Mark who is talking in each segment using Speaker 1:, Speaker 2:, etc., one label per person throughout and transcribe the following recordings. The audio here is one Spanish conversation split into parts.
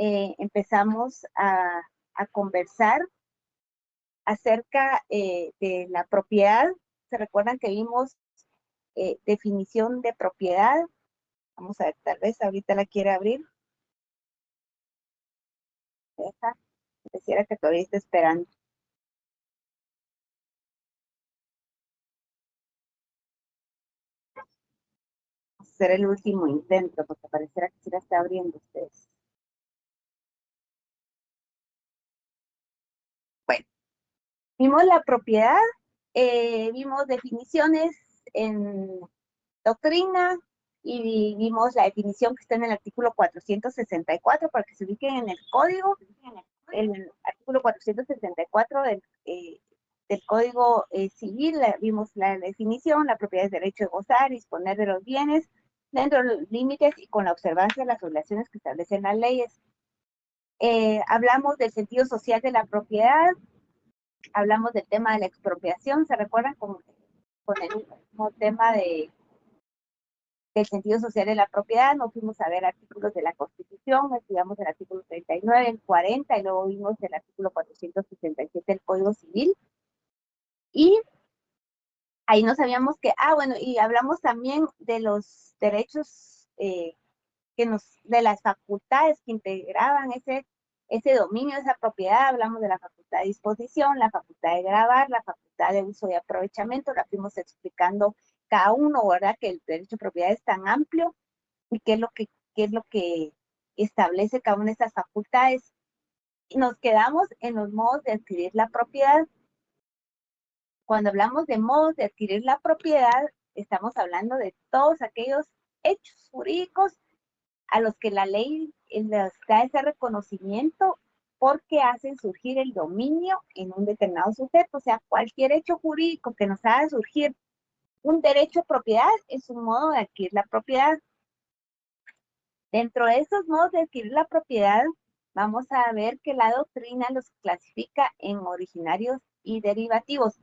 Speaker 1: empezamos a conversar acerca de la propiedad. ¿Se recuerdan que vimos definición de propiedad? Vamos a ver, tal vez ahorita la quiere abrir. Esa, pareciera que todavía está esperando. Vamos a hacer el último intento, porque pareciera que sí la está abriendo ustedes. Bueno, vimos la propiedad, vimos definiciones en doctrina y vimos la definición que está en el artículo 464 para que se ubiquen en el código. El artículo 464 del Código Civil, vimos la definición: la propiedad es derecho de gozar y disponer de los bienes dentro de los límites y con la observancia de las obligaciones que establecen las leyes. Hablamos del sentido social de la propiedad, hablamos del tema de la expropiación. ¿Se recuerdan con el mismo tema del sentido social de la propiedad? Nos fuimos a ver artículos de la Constitución, estudiamos el artículo 39, el 40, y luego vimos el artículo 467 del Código Civil. Y ahí no sabíamos que, bueno, y hablamos también de los derechos de las facultades que integraban ese dominio, esa propiedad. Hablamos de la facultad de disposición, la facultad de gravar, la facultad de uso y aprovechamiento. La fuimos explicando cada uno, ¿verdad? Que el derecho de propiedad es tan amplio y qué es lo que establece cada una de esas facultades. Y nos quedamos en los modos de adquirir la propiedad. Cuando hablamos de modos de adquirir la propiedad, estamos hablando de todos aquellos hechos jurídicos a los que la ley les da ese reconocimiento porque hacen surgir el dominio en un determinado sujeto. O sea, cualquier hecho jurídico que nos haga surgir un derecho de propiedad es un modo de adquirir la propiedad. Dentro de esos modos de adquirir la propiedad, vamos a ver que la doctrina los clasifica en originarios y derivativos.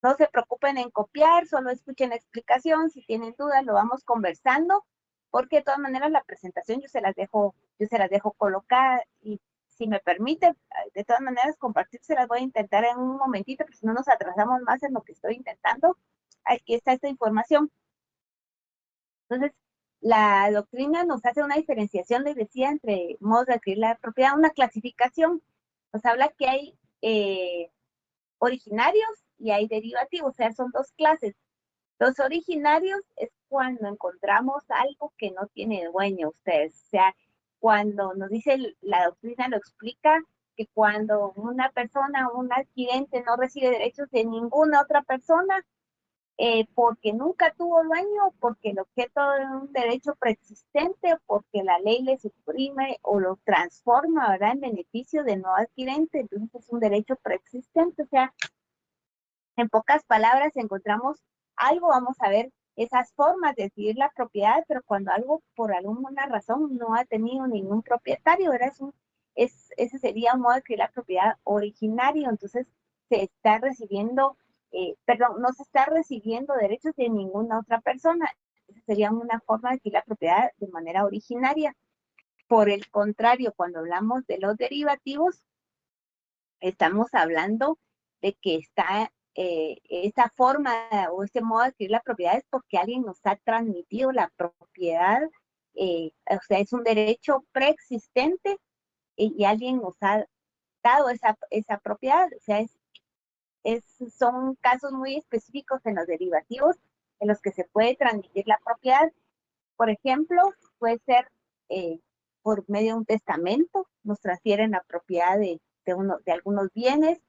Speaker 1: No se preocupen en copiar, solo escuchen la explicación. Si tienen dudas, lo vamos conversando, porque de todas maneras la presentación yo se las dejo colocar, y si me permite, de todas maneras compartir, se las voy a intentar en un momentito, porque si no nos atrasamos más en lo que estoy intentando. Aquí está esta información. Entonces, la doctrina nos hace una diferenciación, les decía, entre modos de adquirir la propiedad, una clasificación. Nos habla que hay originarios y hay derivativos, o sea, son dos clases. Los originarios es cuando encontramos algo que no tiene dueño, ustedes. O sea, cuando nos dice la doctrina, lo explica, que cuando una persona, un adquirente, no recibe derechos de ninguna otra persona, porque nunca tuvo dueño, porque el objeto de un derecho preexistente, porque la ley le suprime o lo transforma, ¿verdad?, en beneficio del no adquirente, entonces es un derecho preexistente. O sea, en pocas palabras, encontramos algo, vamos a ver esas formas de adquirir la propiedad, pero cuando algo por alguna razón no ha tenido ningún propietario, ¿verdad? Ese sería un modo de adquirir la propiedad originario. Entonces se está recibiendo, no se está recibiendo derechos de ninguna otra persona. Esa sería una forma de adquirir la propiedad de manera originaria. Por el contrario, cuando hablamos de los derivativos, estamos hablando de que está esa forma o ese modo de adquirir la propiedad es porque alguien nos ha transmitido la propiedad, o sea, es un derecho preexistente, y alguien nos ha dado esa propiedad. O sea, son casos muy específicos en los derivativos en los que se puede transmitir la propiedad. Por ejemplo, puede ser eh, por medio de un testamento, nos transfieren la propiedad de algunos bienes,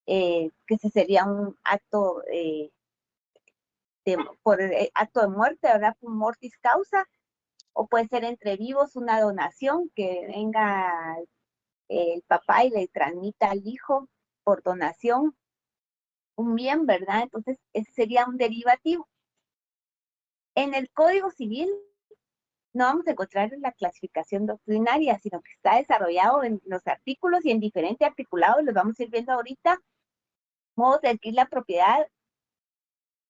Speaker 1: que ese sería un acto por acto de muerte, ¿verdad? Por mortis causa. O puede ser entre vivos una donación, que venga el papá y le transmita al hijo por donación un bien, ¿verdad? Entonces, ese sería un derivativo. En el Código Civil no vamos a encontrar la clasificación doctrinaria, sino que está desarrollado en los artículos y en diferentes articulados, los vamos a ir viendo ahorita, modos de adquirir la propiedad,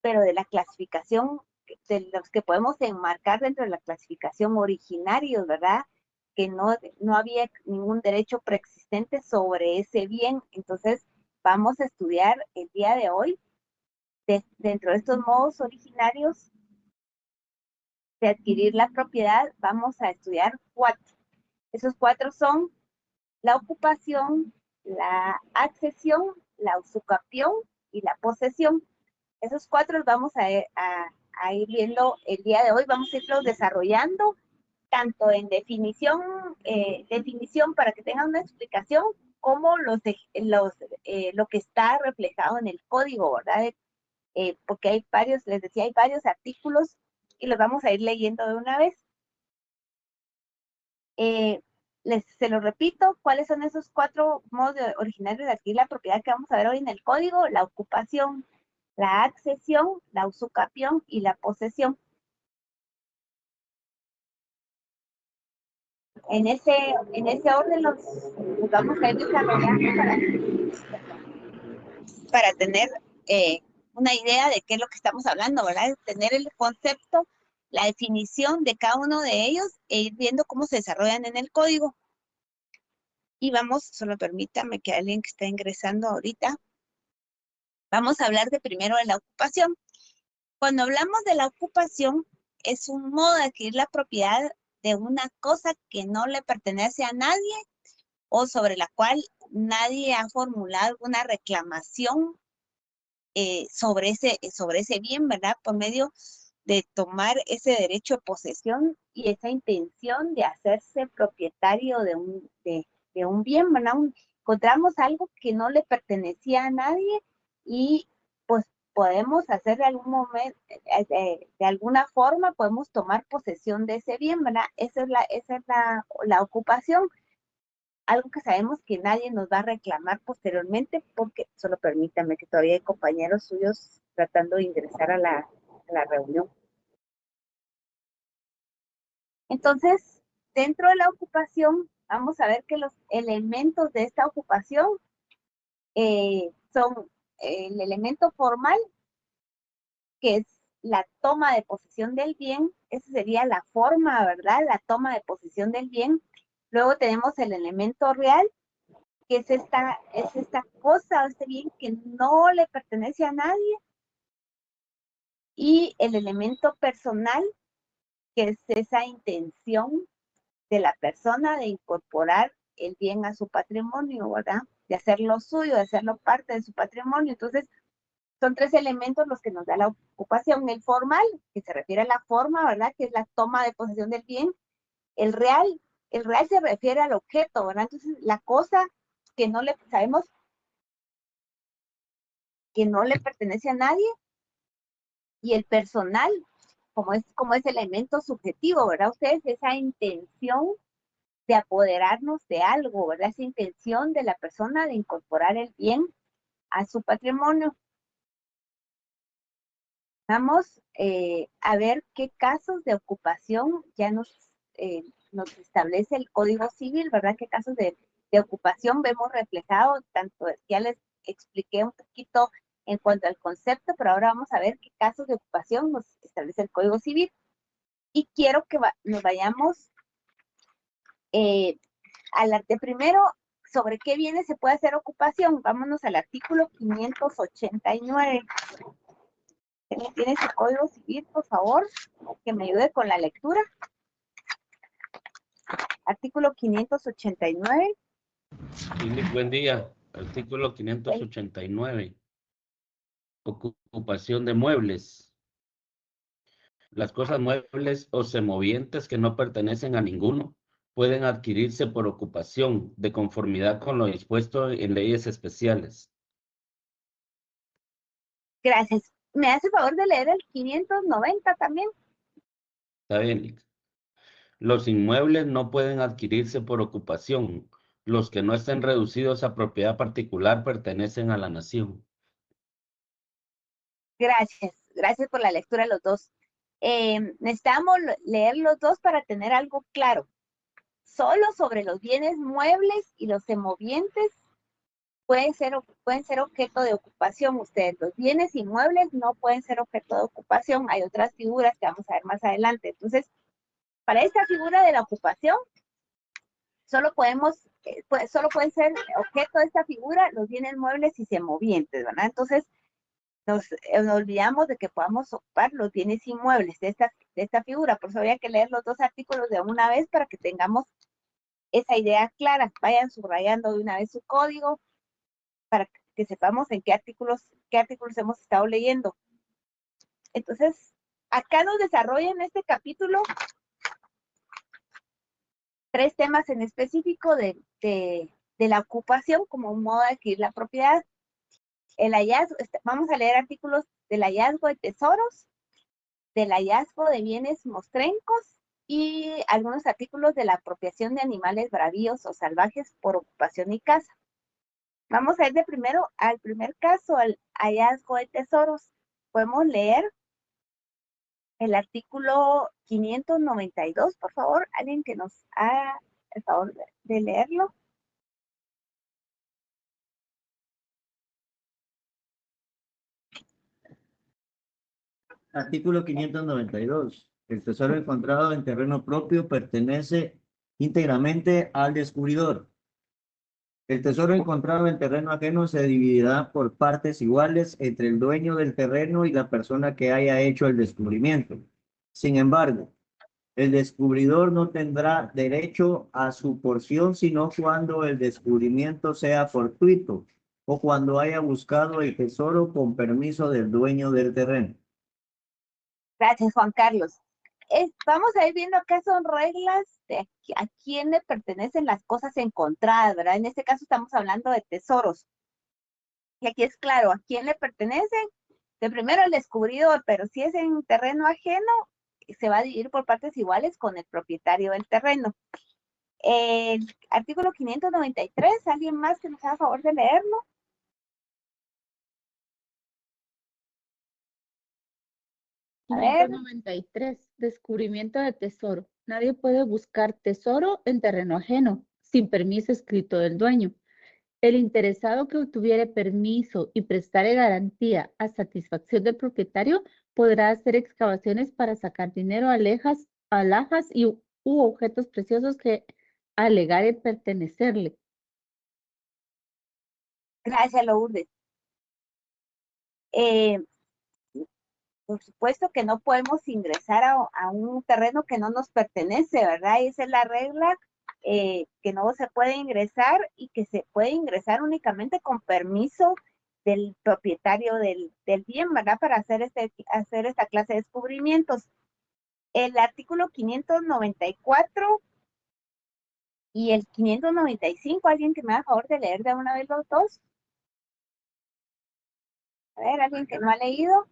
Speaker 1: pero de la clasificación, de los que podemos enmarcar dentro de la clasificación originarios, ¿verdad? que no había ningún derecho preexistente sobre ese bien. Entonces, vamos a estudiar el día de hoy, dentro de estos modos originarios de adquirir la propiedad, vamos a estudiar 4. Esos 4 son la ocupación, la accesión, la usucapión y la posesión. Esos 4 los vamos a ir viendo el día de hoy, vamos a irlos desarrollando tanto en definición para que tengan una explicación, como lo que está reflejado en el código, ¿verdad? Porque hay varios, les decía, hay varios artículos y los vamos a ir leyendo de una vez. Se lo repito, ¿cuáles son esos 4 modos originarios de adquirir la propiedad que vamos a ver hoy en el código? La ocupación, la accesión, la usucapión y la posesión. En ese orden los vamos a ir desarrollando para tener una idea de qué es lo que estamos hablando, ¿verdad? Tener el concepto, la definición de cada uno de ellos e ir viendo cómo se desarrollan en el código. Y vamos, solo permítame que alguien que está ingresando ahorita, vamos a hablar primero de la ocupación. Cuando hablamos de la ocupación, es un modo de adquirir la propiedad de una cosa que no le pertenece a nadie o sobre la cual nadie ha formulado alguna reclamación sobre ese bien, ¿verdad? Por medio de tomar ese derecho de posesión y esa intención de hacerse propietario de un bien, ¿verdad? Encontramos algo que no le pertenecía a nadie y pues podemos hacer de algún momento, de alguna forma podemos tomar posesión de ese bien, ¿verdad? Esa es la ocupación. Algo que sabemos que nadie nos va a reclamar posteriormente, porque solo permítame que todavía hay compañeros suyos tratando de ingresar a la reunión. Entonces, dentro de la ocupación, vamos a ver que los elementos de esta ocupación son el elemento formal, que es la toma de posesión del bien. Esa sería la forma, ¿verdad? La toma de posesión del bien. Luego tenemos el elemento real, que es esta cosa, este bien que no le pertenece a nadie. Y el elemento personal, que es esa intención de la persona de incorporar el bien a su patrimonio, ¿verdad? De hacerlo suyo, de hacerlo parte de su patrimonio. Entonces, son 3 elementos los que nos da la ocupación. El formal, que se refiere a la forma, ¿verdad? Que es la toma de posesión del bien. El real se refiere al objeto, ¿verdad? Entonces, la cosa que no le sabemos que no le pertenece a nadie. Y el personal, como es elemento subjetivo, ¿verdad? Ustedes, esa intención de apoderarnos de algo, ¿verdad? Esa intención de la persona de incorporar el bien a su patrimonio. Vamos a ver qué casos de ocupación ya nos establece el Código Civil, ¿verdad? Qué casos de ocupación vemos reflejado, tanto ya les expliqué un poquito en cuanto al concepto, pero ahora vamos a ver qué casos de ocupación nos establece el Código Civil. Y quiero que nos vayamos al arte primero, sobre qué bienes se puede hacer ocupación. Vámonos al artículo 589. ¿Tiene su Código Civil, por favor? Que me ayude con la lectura. Artículo 589.
Speaker 2: Buen día. Artículo 589. Ocupación de muebles. Las cosas muebles o semovientes que no pertenecen a ninguno pueden adquirirse por ocupación de conformidad con lo dispuesto en leyes especiales.
Speaker 1: Gracias. ¿Me hace el favor de leer el 590 también?
Speaker 2: Está bien. Los inmuebles no pueden adquirirse por ocupación. Los que no estén reducidos a propiedad particular pertenecen a la nación.
Speaker 1: Gracias por la lectura de los dos. Necesitamos leer los dos para tener algo claro. Solo sobre los bienes muebles y los semovientes pueden ser objeto de ocupación ustedes. Los bienes inmuebles no pueden ser objeto de ocupación. Hay otras figuras que vamos a ver más adelante. Entonces, para esta figura de la ocupación, Solo solo pueden ser objeto de esta figura los bienes muebles y semovientes, ¿verdad? Entonces, nos olvidamos de que podamos ocupar los bienes inmuebles de esta figura. Por eso había que leer los dos artículos de una vez para que tengamos esa idea clara. Vayan subrayando de una vez su código para que sepamos en qué artículos hemos estado leyendo. Entonces, acá nos desarrolla en este capítulo 3 temas en específico de la ocupación como un modo de adquirir la propiedad. El hallazgo, vamos a leer artículos del hallazgo de tesoros, del hallazgo de bienes mostrencos y algunos artículos de la apropiación de animales bravíos o salvajes por ocupación y caza. Vamos a ir de primero al primer caso, al hallazgo de tesoros. Podemos leer el artículo 592, por favor, alguien que nos haga el favor de leerlo.
Speaker 3: Artículo 592. El tesoro encontrado en terreno propio pertenece íntegramente al descubridor. El tesoro encontrado en terreno ajeno se dividirá por partes iguales entre el dueño del terreno y la persona que haya hecho el descubrimiento. Sin embargo, el descubridor no tendrá derecho a su porción sino cuando el descubrimiento sea fortuito o cuando haya buscado el tesoro con permiso del dueño del terreno.
Speaker 1: Gracias, Juan Carlos. Vamos a ir viendo acá son reglas de a quién le pertenecen las cosas encontradas, ¿verdad? En este caso estamos hablando de tesoros. Y aquí es claro, a quién le pertenecen. De primero el descubridor, pero si es en terreno ajeno, se va a dividir por partes iguales con el propietario del terreno. El artículo 593, ¿alguien más que nos haga favor de leerlo? A ver.
Speaker 4: 593. Descubrimiento de tesoro. Nadie puede buscar tesoro en terreno ajeno, sin permiso escrito del dueño. El interesado que obtuviere permiso y prestare garantía a satisfacción del propietario podrá hacer excavaciones para sacar dinero, alhajas u objetos preciosos que alegare pertenecerle.
Speaker 1: Gracias, Lourdes. Por supuesto que no podemos ingresar a un terreno que no nos pertenece, ¿verdad? Y esa es la regla, que no se puede ingresar y que se puede ingresar únicamente con permiso del propietario del bien, ¿verdad? Para hacer esta clase de descubrimientos. El artículo 594 y el 595, ¿alguien que me haga favor de leer de una vez los dos? A ver, ¿alguien que no ha leído?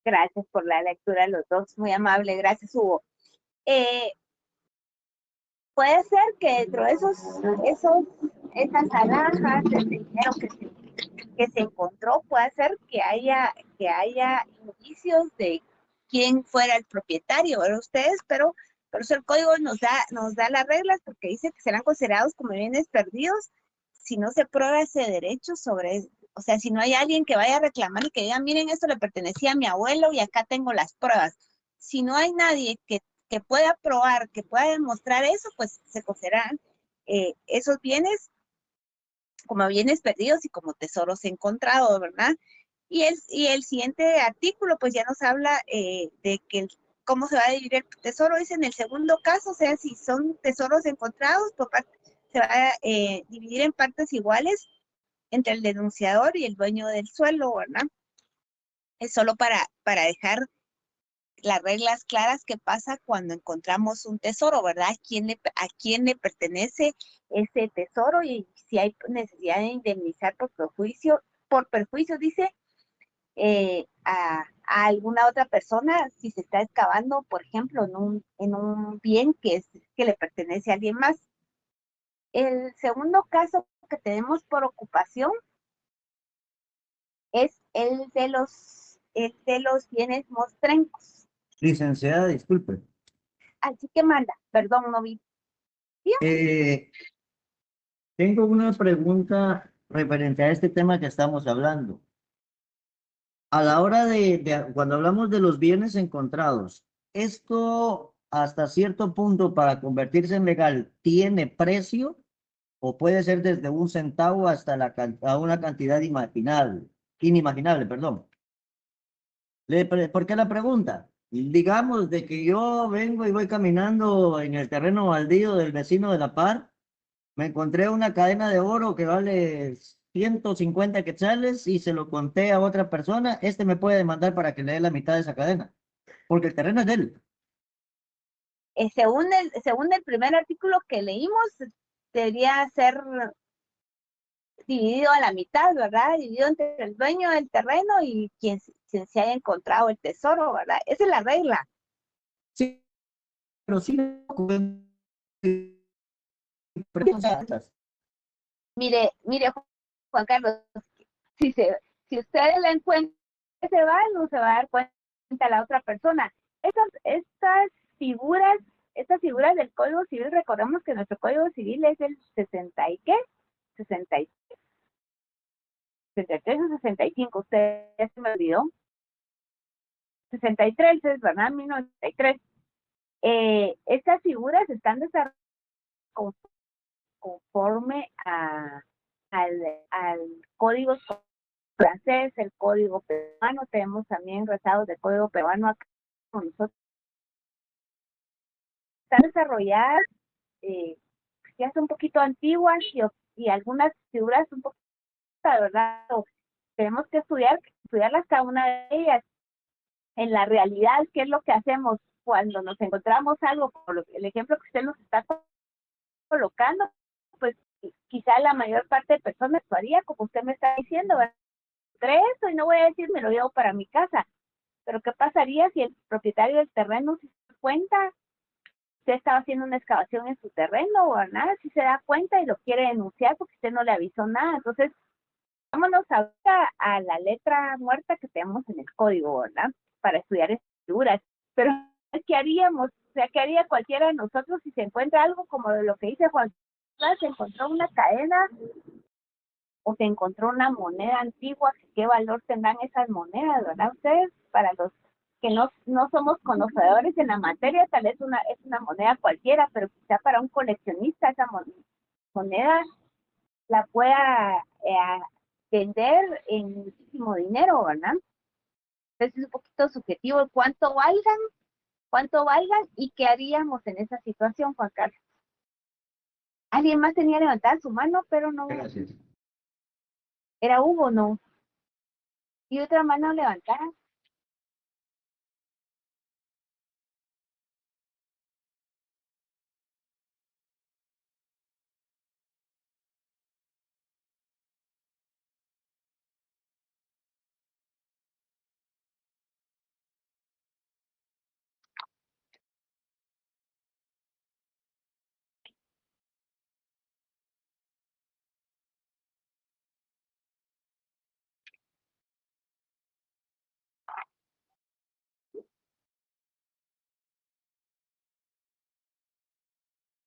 Speaker 1: Gracias por la lectura de los dos, muy amable, gracias Hugo. Puede ser que dentro de esas alhajas, ese dinero que se encontró, puede ser que haya indicios de quién fuera el propietario, ¿verdad? Ustedes, pero por eso el código nos da las reglas, porque dice que serán considerados como bienes perdidos si no se prueba ese derecho sobre, o sea, si no hay alguien que vaya a reclamar y que diga, miren, esto le pertenecía a mi abuelo y acá tengo las pruebas. Si no hay nadie que pueda probar, que pueda demostrar eso, pues se consideran esos bienes como bienes perdidos y como tesoros encontrados, ¿verdad? Y el siguiente artículo, pues ya nos habla de que cómo se va a dividir el tesoro. Dice en el segundo caso, o sea, si son tesoros encontrados, se va a dividir en partes iguales entre el denunciador y el dueño del suelo, ¿verdad? Es solo para dejar las reglas claras que pasa cuando encontramos un tesoro, ¿verdad? ¿A quién le pertenece ese tesoro? Y si hay necesidad de indemnizar por perjuicio por perjuicio, dice, a alguna otra persona si se está excavando, por ejemplo, en un bien que le pertenece a alguien más. El segundo caso que tenemos por ocupación es el de los bienes mostrencos.
Speaker 3: Licenciada, disculpe.
Speaker 1: Así que manda, perdón, no vi.
Speaker 3: Tengo una pregunta referente a este tema que estamos hablando. A la hora cuando hablamos de los bienes encontrados, ¿esto hasta cierto punto para convertirse en legal tiene precio o puede ser desde un centavo hasta a una cantidad inimaginable, perdón? ¿Por qué la pregunta? Digamos de que yo vengo y voy caminando en el terreno baldío del vecino de la par, me encontré una cadena de oro que vale 150 quetzales y se lo conté a otra persona, este me puede demandar para que le dé la mitad de esa cadena, porque el terreno es de él.
Speaker 1: Según el primer artículo que leímos, debería ser dividido a la mitad, ¿verdad? Dividido entre el dueño del terreno y quien se haya encontrado el tesoro, ¿verdad? Esa es la regla.
Speaker 3: Sí, pero sí.
Speaker 1: Mire, Juan Carlos, si ustedes la encuentran, se va, no se va a dar cuenta la otra persona. Estas figuras del Código Civil, recordemos que nuestro Código Civil es el 60 y qué, 63 o 65, usted ya se me olvidó. 63 es, ¿verdad? 1963. Estas figuras están desarrolladas conforme al código francés, el código peruano. Tenemos también rezados de código peruano acá con nosotros. Están desarrolladas, ya son un poquito antiguas y algunas figuras un poquito, ¿verdad? Tenemos que estudiarlas cada una de ellas. En la realidad, ¿qué es lo que hacemos cuando nos encontramos algo? Por el ejemplo que usted nos está colocando, pues quizá la mayor parte de personas actuaría como usted me está diciendo, ¿verdad? Eso y no voy a decir me lo llevo para mi casa, pero ¿qué pasaría si el propietario del terreno se da cuenta? Usted estaba haciendo una excavación en su terreno o nada, si se da cuenta y lo quiere denunciar porque usted no le avisó nada. Entonces, vámonos ahora a la letra muerta que tenemos en el código, ¿verdad? Para estudiar estas figuras. Pero, ¿qué haríamos? O sea, ¿qué haría cualquiera de nosotros si se encuentra algo como lo que dice Juan? Se encontró una cadena o se encontró una moneda antigua, ¿qué valor tendrán esas monedas, verdad? Ustedes, para los que no somos conocedores en la materia, tal vez es una moneda cualquiera, pero quizá para un coleccionista esa moneda la pueda vender en muchísimo dinero, ¿verdad? Entonces es un poquito subjetivo cuánto valgan y qué haríamos en esa situación, Juan Carlos. Alguien más tenía levantada su mano, pero no.
Speaker 3: Gracias.
Speaker 1: Era Hugo, ¿no? Y otra mano levantada.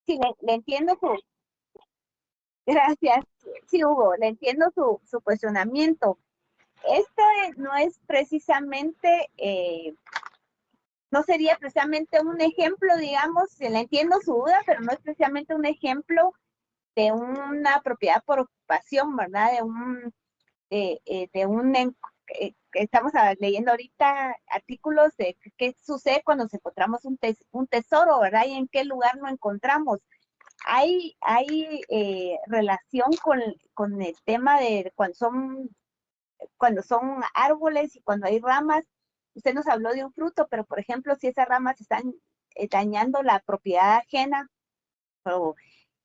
Speaker 1: Sí, le entiendo gracias. Sí, Hugo, le entiendo su cuestionamiento. Esto no es precisamente, no sería precisamente un ejemplo, digamos, le entiendo su duda, pero no es precisamente un ejemplo de una propiedad por ocupación, ¿verdad? Estamos leyendo ahorita artículos de qué sucede cuando nos encontramos un tesoro, ¿verdad? Y en qué lugar lo encontramos. Hay relación con el tema de cuando son árboles y cuando hay ramas. Usted nos habló de un fruto, pero por ejemplo, si esas ramas están dañando la propiedad ajena o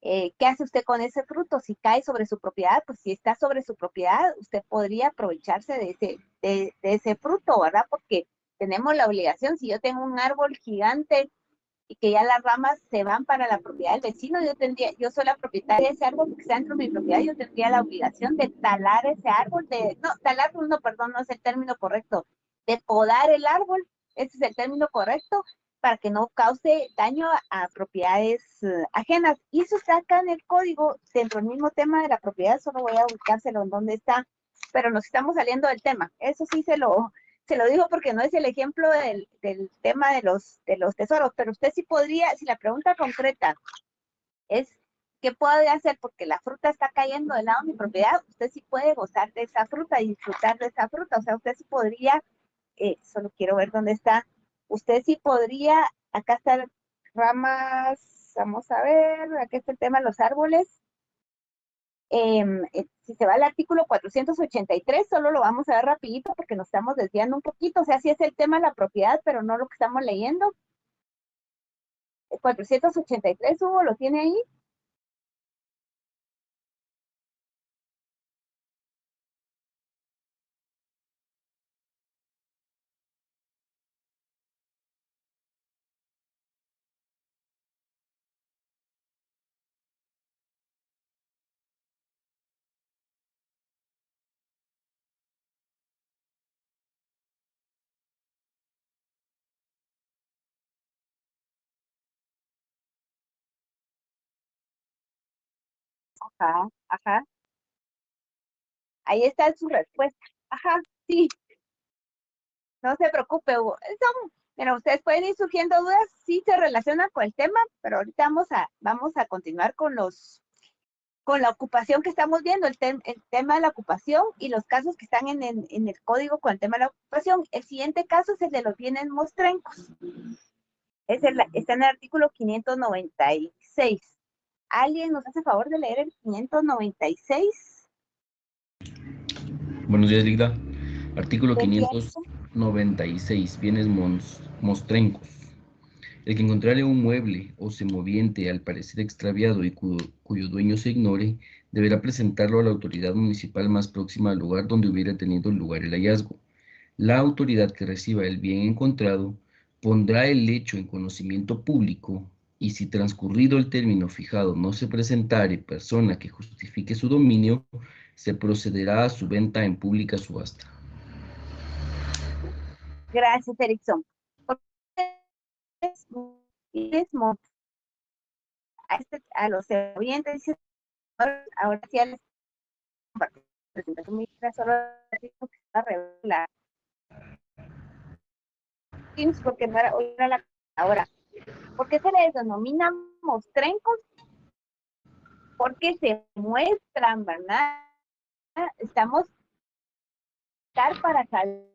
Speaker 1: ¿qué hace usted con ese fruto? Si cae sobre su propiedad, pues si está sobre su propiedad, usted podría aprovecharse de ese fruto, ¿verdad? Porque tenemos la obligación, si yo tengo un árbol gigante y que ya las ramas se van para la propiedad del vecino, yo soy la propietaria de ese árbol porque está dentro de mi propiedad, yo tendría la obligación de talar ese árbol, no, perdón, no es el término correcto, de podar el árbol, ese es el término correcto, para que no cause daño a propiedades ajenas. Y eso está acá en el código, dentro del mismo tema de la propiedad, solo voy a buscárselo en dónde está, pero nos estamos saliendo del tema. Eso sí se lo digo porque no es el ejemplo del tema de los tesoros, pero usted sí podría, si la pregunta concreta es ¿qué puede hacer? Porque la fruta está cayendo del lado de mi propiedad, usted sí puede gozar de esa fruta y disfrutar de esa fruta, o sea, usted sí podría, solo quiero ver dónde está, usted sí podría, acá están ramas, vamos a ver, aquí está el tema de los árboles, si se va al artículo 483, solo lo vamos a ver rapidito porque nos estamos desviando un poquito, o sea, sí es el tema de la propiedad, pero no lo que estamos leyendo. El 483, Hugo, ¿lo tiene ahí? Ajá, ajá. Ahí está su respuesta. Ajá, sí, no se preocupe, Hugo. Mira, ustedes pueden ir surgiendo dudas, sí se relacionan con el tema, pero ahorita vamos a continuar con la ocupación que estamos viendo, el tema de la ocupación y los casos que están en el código con el tema de la ocupación. El siguiente caso es el de los bienes mostrencos. Está en el artículo 596. ¿Alguien nos hace favor de leer el 596?
Speaker 5: Buenos días, Ligda. Artículo
Speaker 1: Del tiempo.
Speaker 5: 596. Bienes mostrencos. El que encontrare un mueble o semoviente al parecer extraviado y cuyo dueño se ignore, deberá presentarlo a la autoridad municipal más próxima al lugar donde hubiera tenido lugar el hallazgo. La autoridad que reciba el bien encontrado pondrá el hecho en conocimiento público y si transcurrido el término fijado no se presentare persona que justifique su dominio, se procederá a su venta en pública subasta.
Speaker 1: Gracias, Erickson. A los oyentes, ahora sí a la presentación ministra, solo dijo que se va a revelar Teams porque no era, hoy era la ahora. ¿Por qué se les denomina mostrencos? Porque se muestran, ¿verdad? Estamos para saber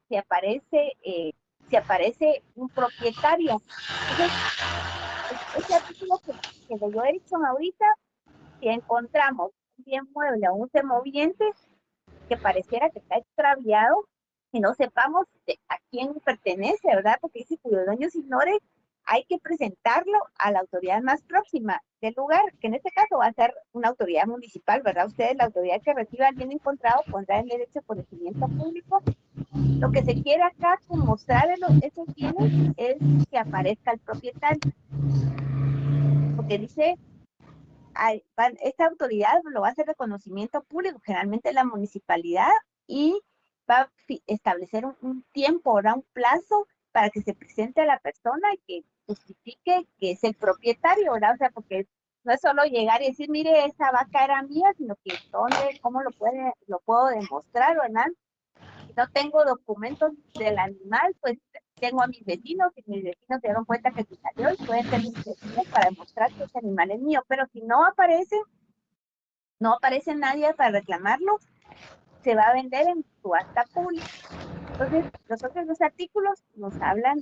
Speaker 1: si aparece un propietario. Entonces, este artículo que leyó Erickson ahorita, si encontramos un bien mueble o un semoviente que pareciera que está extraviado y no sepamos a quién pertenece, ¿verdad? Porque dice cuyo dueño se ignore, hay que presentarlo a la autoridad más próxima del lugar, que en este caso va a ser una autoridad municipal, ¿verdad? Ustedes, la autoridad que reciba el bien encontrado, pondrá el derecho de conocimiento público. Lo que se quiere acá con mostrar esos bienes es que aparezca el propietario. Porque dice, esta autoridad lo va a hacer de conocimiento público, generalmente la municipalidad, y va a establecer un tiempo, ¿verdad? Un plazo para que se presente a la persona y que justifique que es el propietario, ¿verdad? O sea, porque no es solo llegar y decir, mire, esa vaca era mía, sino que cómo lo puedo demostrar, ¿verdad? Si no tengo documentos del animal, pues tengo a mis vecinos y mis vecinos se dieron cuenta que se salió y pueden ser mis vecinos para demostrar que ese animal es mío. Pero si no aparece nadie para reclamarlo, se va a vender en subasta pública. Entonces, los otros dos artículos nos hablan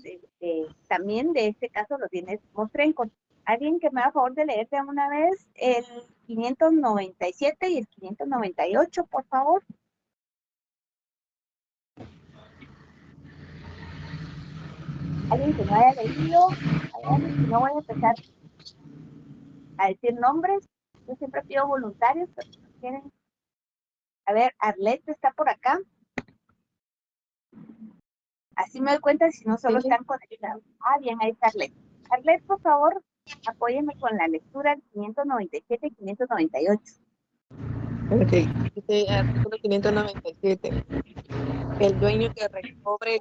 Speaker 1: también de este caso, los bienes mostrencos. ¿Alguien que me haga favor de leer de una vez el 597 y el 598, por favor? Alguien que no haya leído, si no voy a empezar a decir nombres. Yo siempre pido voluntarios, pero si no quieren. A ver, Arlet está por acá. Así me doy cuenta si no solo
Speaker 6: Sí.
Speaker 1: están conectados. Ah, bien, ahí está Arlet. Arlet, por favor, apóyeme con la lectura del 597 y 598.
Speaker 6: Ok, dice artículo 597. El dueño que recobre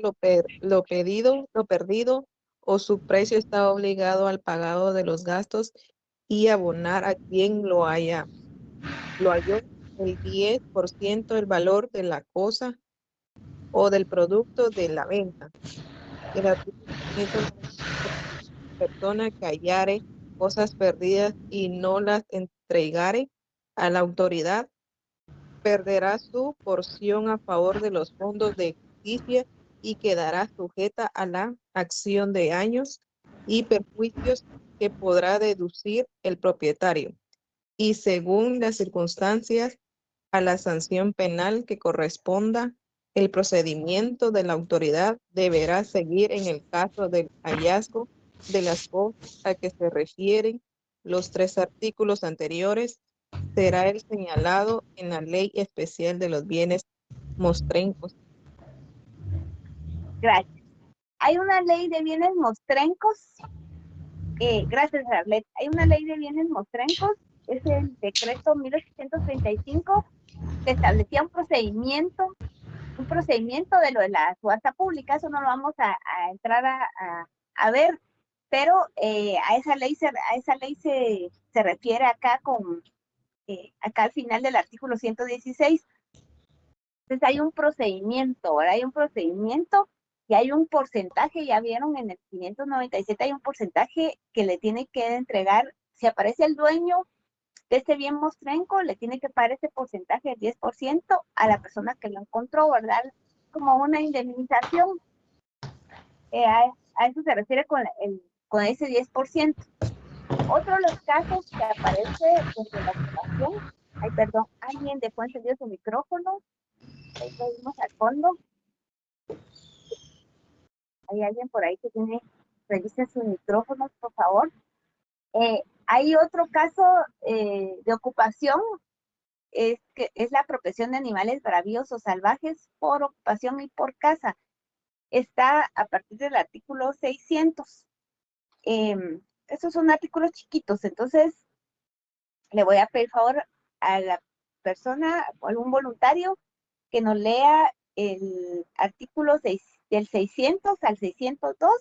Speaker 6: lo perdido o su precio está obligado al pagado de los gastos y abonar a quien lo halló el 10% del valor de la cosa o del producto de la venta. El artículo 597, persona que hallare cosas perdidas y no las entregare a la autoridad, perderá su porción a favor de los fondos de justicia y quedará sujeta a la acción de daños y perjuicios que podrá deducir el propietario, y según las circunstancias, a la sanción penal que corresponda. El procedimiento de la autoridad deberá seguir en el caso del hallazgo de las cosas a que se refieren los 3 artículos anteriores. Será el señalado en la Ley Especial de los Bienes Mostrencos.
Speaker 1: Gracias. Hay una ley de bienes mostrencos. Gracias, Arlet. Hay una ley de bienes mostrencos. Es el decreto 1835 que establecía un procedimiento de lo de la subasta pública. Eso no lo vamos a entrar a ver, pero a esa ley se refiere acá acá al final del artículo 116. Entonces hay un procedimiento, ¿verdad? Hay un procedimiento y hay un porcentaje, ya vieron en el 597 hay un porcentaje que le tiene que entregar, si aparece el dueño de este bien mostrenco, le tiene que pagar ese porcentaje del 10% a la persona que lo encontró, ¿verdad? Como una indemnización. A eso se refiere con ese 10%. Otro de los casos que aparece desde la ocupación, ay, perdón, alguien dejó encendido su micrófono, ahí lo vimos al fondo. Hay alguien por ahí que revise sus micrófonos, por favor. Hay otro caso de ocupación, que es la apropiación de animales bravíos o salvajes por ocupación y por caza. Está a partir del artículo 600. Estos son artículos chiquitos, entonces le voy a pedir favor a la persona o algún voluntario que nos lea el artículo 6, del 600 al 602,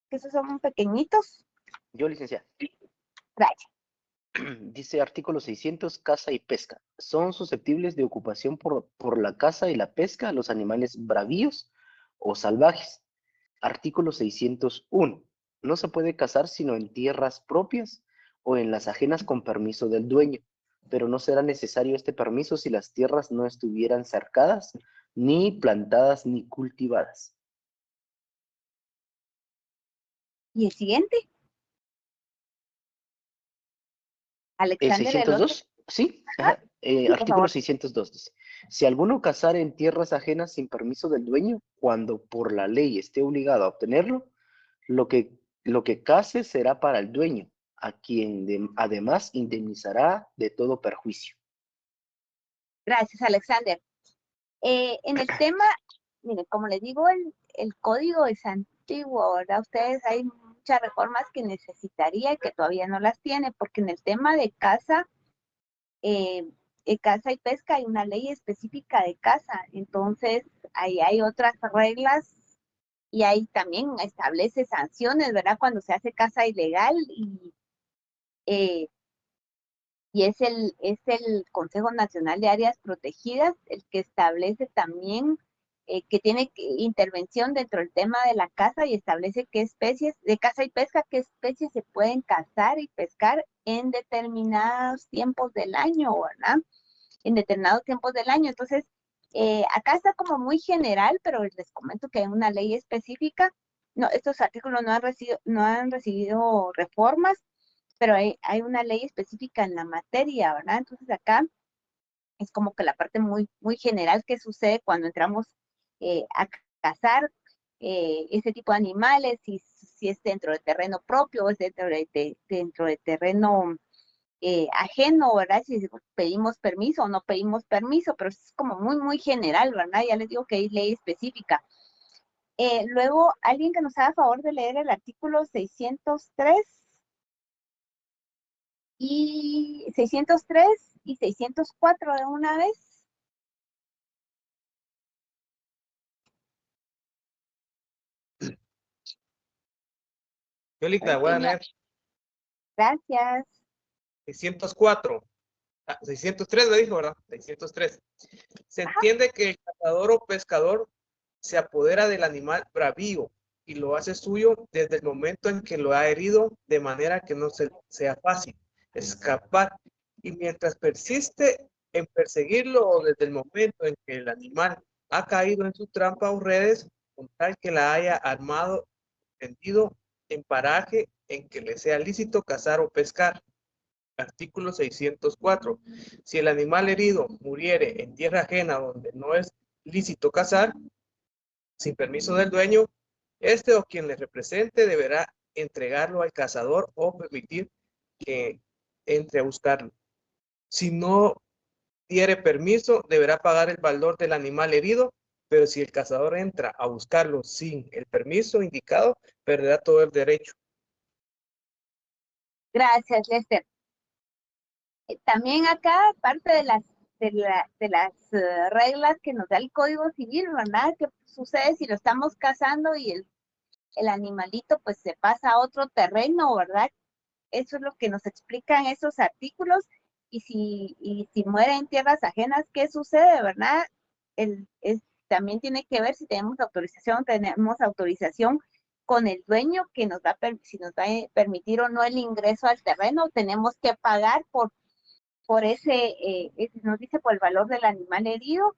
Speaker 1: que esos son pequeñitos.
Speaker 7: Yo, licenciada.
Speaker 1: Gracias.
Speaker 7: Dice artículo 600, caza y pesca. Son susceptibles de ocupación por la caza y la pesca los animales bravíos o salvajes. Artículo 601. No se puede cazar sino en tierras propias o en las ajenas con permiso del dueño, pero no será necesario este permiso si las tierras no estuvieran cercadas, ni plantadas, ni cultivadas.
Speaker 1: ¿Y el siguiente?
Speaker 7: ¿El
Speaker 1: Alexander, el otro.
Speaker 7: 602? Sí.
Speaker 1: Ajá. Sí, por
Speaker 7: Artículo
Speaker 1: favor.
Speaker 7: 602 dice: si alguno cazare en tierras ajenas sin permiso del dueño, cuando por la ley esté obligado a obtenerlo, lo que case será para el dueño, a quien además indemnizará de todo perjuicio.
Speaker 1: Gracias, Alexander. En el tema, miren, como les digo, el código es antiguo, ¿verdad? Ustedes hay muchas reformas que necesitaría y que todavía no las tiene, porque en el tema de caza y pesca hay una ley específica de caza, entonces ahí hay otras reglas y ahí también establece sanciones, ¿verdad? Cuando se hace caza ilegal y es el Consejo Nacional de Áreas Protegidas el que establece también que tiene intervención dentro del tema de la caza y establece qué especies de caza y pesca, qué especies se pueden cazar y pescar en determinados tiempos del año, ¿verdad? En determinados tiempos del año. Entonces, acá está como muy general, pero les comento que hay una ley específica. No, estos artículos no han recibido reformas, pero hay una ley específica en la materia, ¿verdad? Entonces acá es como que la parte muy, muy general que sucede cuando entramos a cazar ese tipo de animales, si si es dentro de terreno propio o es dentro de terreno ajeno, ¿verdad? Si pedimos permiso o no pedimos permiso, pero es como muy, muy general, ¿verdad? Ya les digo que hay ley específica. Luego, alguien que nos haga favor de leer el artículo 603 y 604 de una vez.
Speaker 8: Yolita, voy a leer
Speaker 1: Gracias.
Speaker 8: 604. 603 le dijo, ¿verdad? 603. Se entiende que el cazador o pescador se apodera del animal bravío y lo hace suyo desde el momento en que lo ha herido, de manera que no sea fácil escapar. Y mientras persiste en perseguirlo o desde el momento en que el animal ha caído en su trampa o redes, con tal que la haya armado, tendido en paraje en que le sea lícito cazar o pescar. Artículo 604. Si el animal herido muriere en tierra ajena donde no es lícito cazar, sin permiso del dueño, este o quien le represente deberá entregarlo al cazador o permitir que entre a buscarlo. Si no diere permiso, deberá pagar el valor del animal herido, pero si el cazador entra a buscarlo sin el permiso indicado, perderá todo el derecho.
Speaker 1: Gracias, Lester. También acá, parte de las reglas que nos da el Código Civil, ¿verdad? ¿Qué sucede si lo estamos cazando y el animalito pues se pasa a otro terreno, ¿verdad? Eso es lo que nos explican esos artículos. Y si muere en tierras ajenas, ¿qué sucede, verdad? También tiene que ver si tenemos autorización con el dueño que nos va si nos va a permitir o no el ingreso al terreno. Tenemos que pagar por nos dice por el valor del animal herido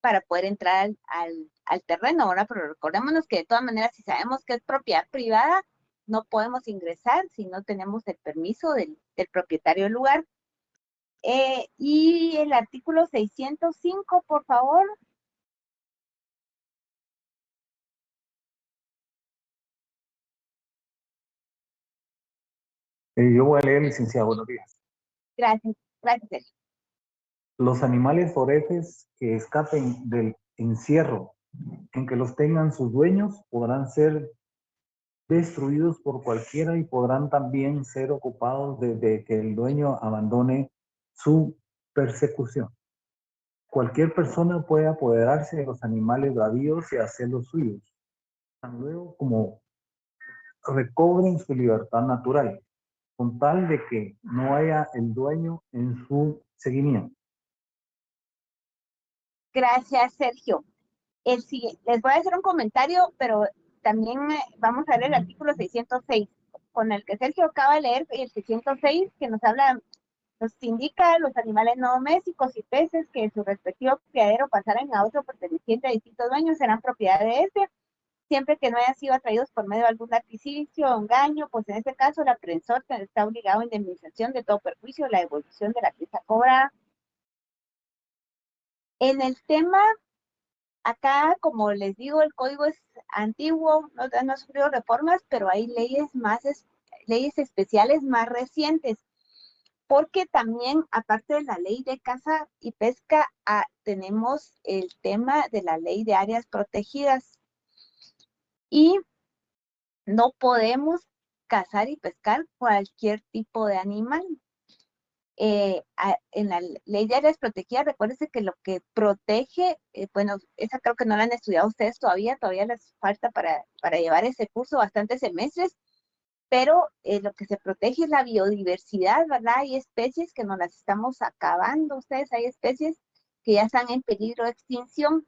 Speaker 1: para poder entrar al terreno, ¿verdad? Pero recordémonos que de todas maneras, si sabemos que es propiedad privada, no podemos ingresar si no tenemos el permiso del propietario del lugar. Y el artículo 605, por favor.
Speaker 9: Yo voy a leer, licenciado. Buenos días.
Speaker 1: Gracias, Sergio.
Speaker 9: Los animales foreses que escapen del encierro en que los tengan sus dueños podrán ser destruidos por cualquiera y podrán también ser ocupados desde que el dueño abandone su persecución. Cualquier persona puede apoderarse de los animales bravíos y hacerlos suyos, tan luego como recobren su libertad natural, con tal de que no haya el dueño en su seguimiento.
Speaker 1: Gracias, Sergio. Les voy a hacer un comentario, pero también vamos a ver el artículo 606, con el que Sergio acaba de leer, y el 606 que nos indica los animales no domésticos y peces que en su respectivo criadero pasaran a otro perteneciente a distintos dueños serán propiedad de este, siempre que no hayan sido atraídos por medio de algún artificio o engaño, pues en este caso el aprensor está obligado a indemnización de todo perjuicio, la devolución de la pieza cobrada. En el tema, acá, como les digo, el código es antiguo, no ha sufrido reformas, pero hay leyes especiales más recientes, porque también, aparte de la ley de caza y pesca, tenemos el tema de la ley de áreas protegidas. Y no podemos cazar y pescar cualquier tipo de animal. En la ley de áreas protegidas, recuérdense que lo que protege, bueno, esa creo que no la han estudiado ustedes todavía les falta para llevar ese curso bastantes semestres, pero lo que se protege es la biodiversidad, ¿verdad? Hay especies que nos las estamos acabando, hay especies que ya están en peligro de extinción.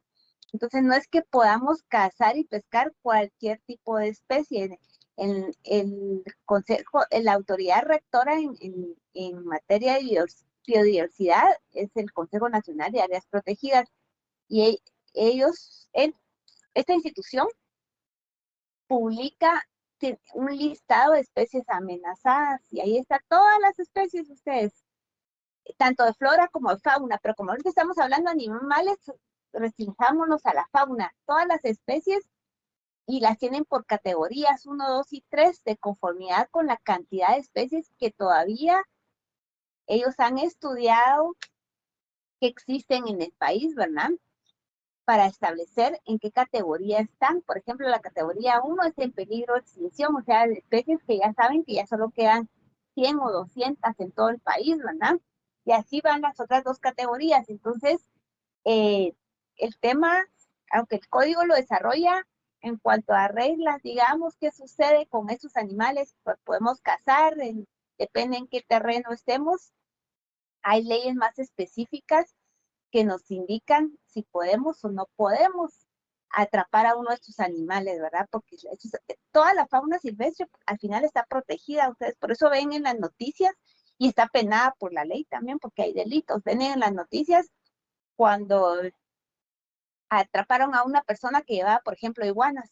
Speaker 1: Entonces, no es que podamos cazar y pescar cualquier tipo de especie. El consejo, la autoridad rectora en materia de biodiversidad es el Consejo Nacional de Áreas Protegidas. Y esta institución publica un listado de especies amenazadas y ahí están todas las especies, tanto de flora como de fauna, pero como ahorita estamos hablando de animales, restringámonos a la fauna. Todas las especies y las tienen por categorías 1, 2 y 3 de conformidad con la cantidad de especies que todavía ellos han estudiado que existen en el país, ¿verdad? Para establecer en qué categoría están. Por ejemplo, la categoría 1 es en peligro de extinción, o sea, de especies que ya saben que ya solo quedan 100 o 200 en todo el país, ¿verdad? Y así van las otras dos categorías. Entonces, el tema, aunque el código lo desarrolla en cuanto a reglas, digamos, qué sucede con esos animales, pues podemos cazar, depende en qué terreno estemos. Hay leyes más específicas que nos indican si podemos o no podemos atrapar a uno de estos animales, ¿verdad? Porque toda la fauna silvestre al final está protegida, ustedes por eso ven en las noticias y está penada por la ley también, porque hay delitos. Ven en las noticias cuando atraparon a una persona que llevaba, por ejemplo, iguanas,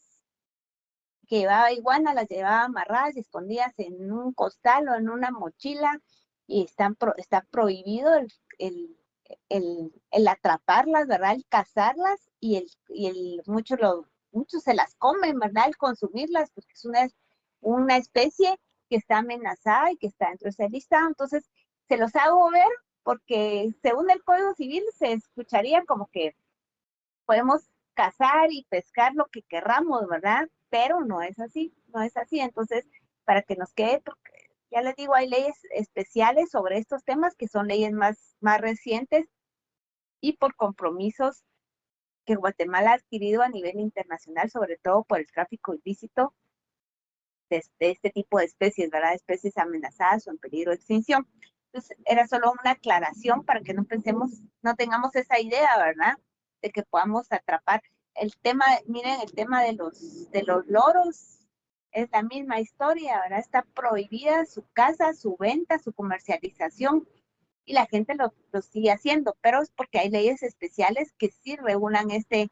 Speaker 1: las llevaba amarradas y escondidas en un costal o en una mochila, y está prohibido el atraparlas, ¿verdad? El cazarlas, muchos se las comen, ¿verdad? El consumirlas, porque es una especie que está amenazada y que está dentro de ese listado. Entonces, se los hago ver porque según el Código Civil se escucharía como que podemos cazar y pescar lo que querramos, ¿verdad? Pero no es así, no es así. Entonces, para que nos quede, porque ya les digo, hay leyes especiales sobre estos temas que son leyes más recientes y por compromisos que Guatemala ha adquirido a nivel internacional, sobre todo por el tráfico ilícito de este tipo de especies, ¿verdad? Especies amenazadas o en peligro de extinción. Entonces, era solo una aclaración para que no tengamos esa idea, ¿verdad? De que podamos atrapar. Miren, el tema de los loros es la misma historia, ¿verdad? Está prohibida su caza, su venta, su comercialización, y la gente lo sigue haciendo, pero es porque hay leyes especiales que sí regulan este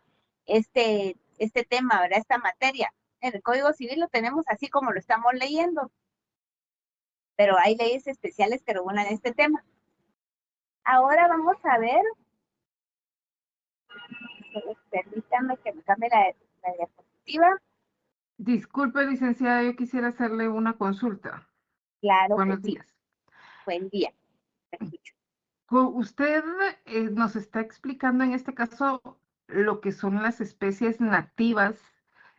Speaker 1: tema, ¿verdad? Esta materia. En el Código Civil lo tenemos así como lo estamos leyendo, pero hay leyes especiales que regulan este tema. Ahora vamos a ver, permítanme que me cambie la diapositiva.
Speaker 10: Disculpe, licenciada, yo quisiera hacerle una consulta.
Speaker 1: Claro.
Speaker 10: Buenos días.
Speaker 1: Buen día. Te escucho.
Speaker 10: Usted nos está explicando en este caso lo que son las especies nativas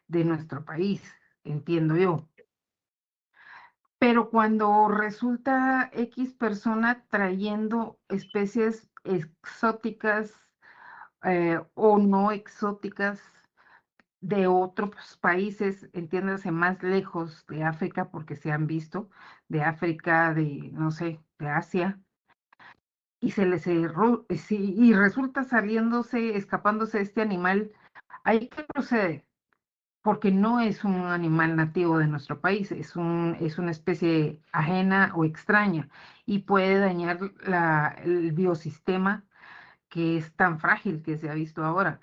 Speaker 10: de nuestro país, entiendo yo. Pero cuando resulta X persona trayendo especies exóticas o no exóticas de otros países, entiéndase más lejos de África, porque se han visto, de África, no sé, de Asia, y y resulta escapándose este animal, ¿ahí qué procede? Porque no es un animal nativo de nuestro país, es una especie ajena o extraña y puede dañar el biosistema que es tan frágil que se ha visto ahora.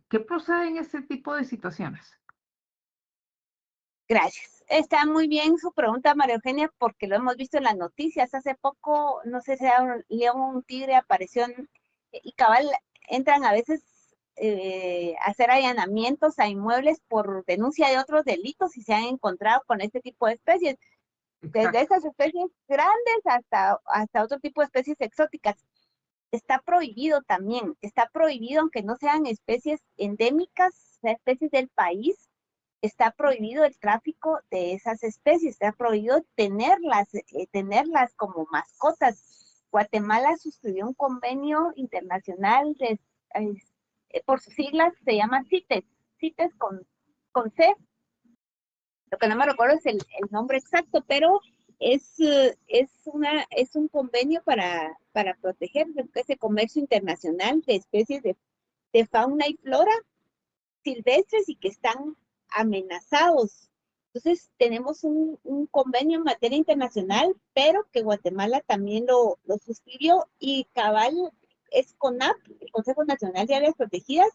Speaker 10: ¿Qué procede en este tipo de situaciones?
Speaker 1: Gracias. Está muy bien su pregunta, María Eugenia, porque lo hemos visto en las noticias. Hace poco, no sé si era un león o un tigre, apareció y cabal, entran a veces a hacer allanamientos a inmuebles por denuncia de otros delitos y se han encontrado con este tipo de especies. Desde esas especies grandes hasta otro tipo de especies exóticas. Está prohibido también, está prohibido, aunque no sean especies endémicas, especies del país, está prohibido el tráfico de esas especies, está prohibido tenerlas como mascotas. Guatemala suscribió un convenio internacional por sus siglas se llama CITES con C. Lo que no me recuerdo es el nombre exacto, pero es un convenio para proteger ese comercio internacional de especies de fauna y flora silvestres y que están amenazados. Entonces, tenemos un convenio en materia internacional, pero que Guatemala también lo suscribió, y cabal es CONAP, el Consejo Nacional de Áreas Protegidas,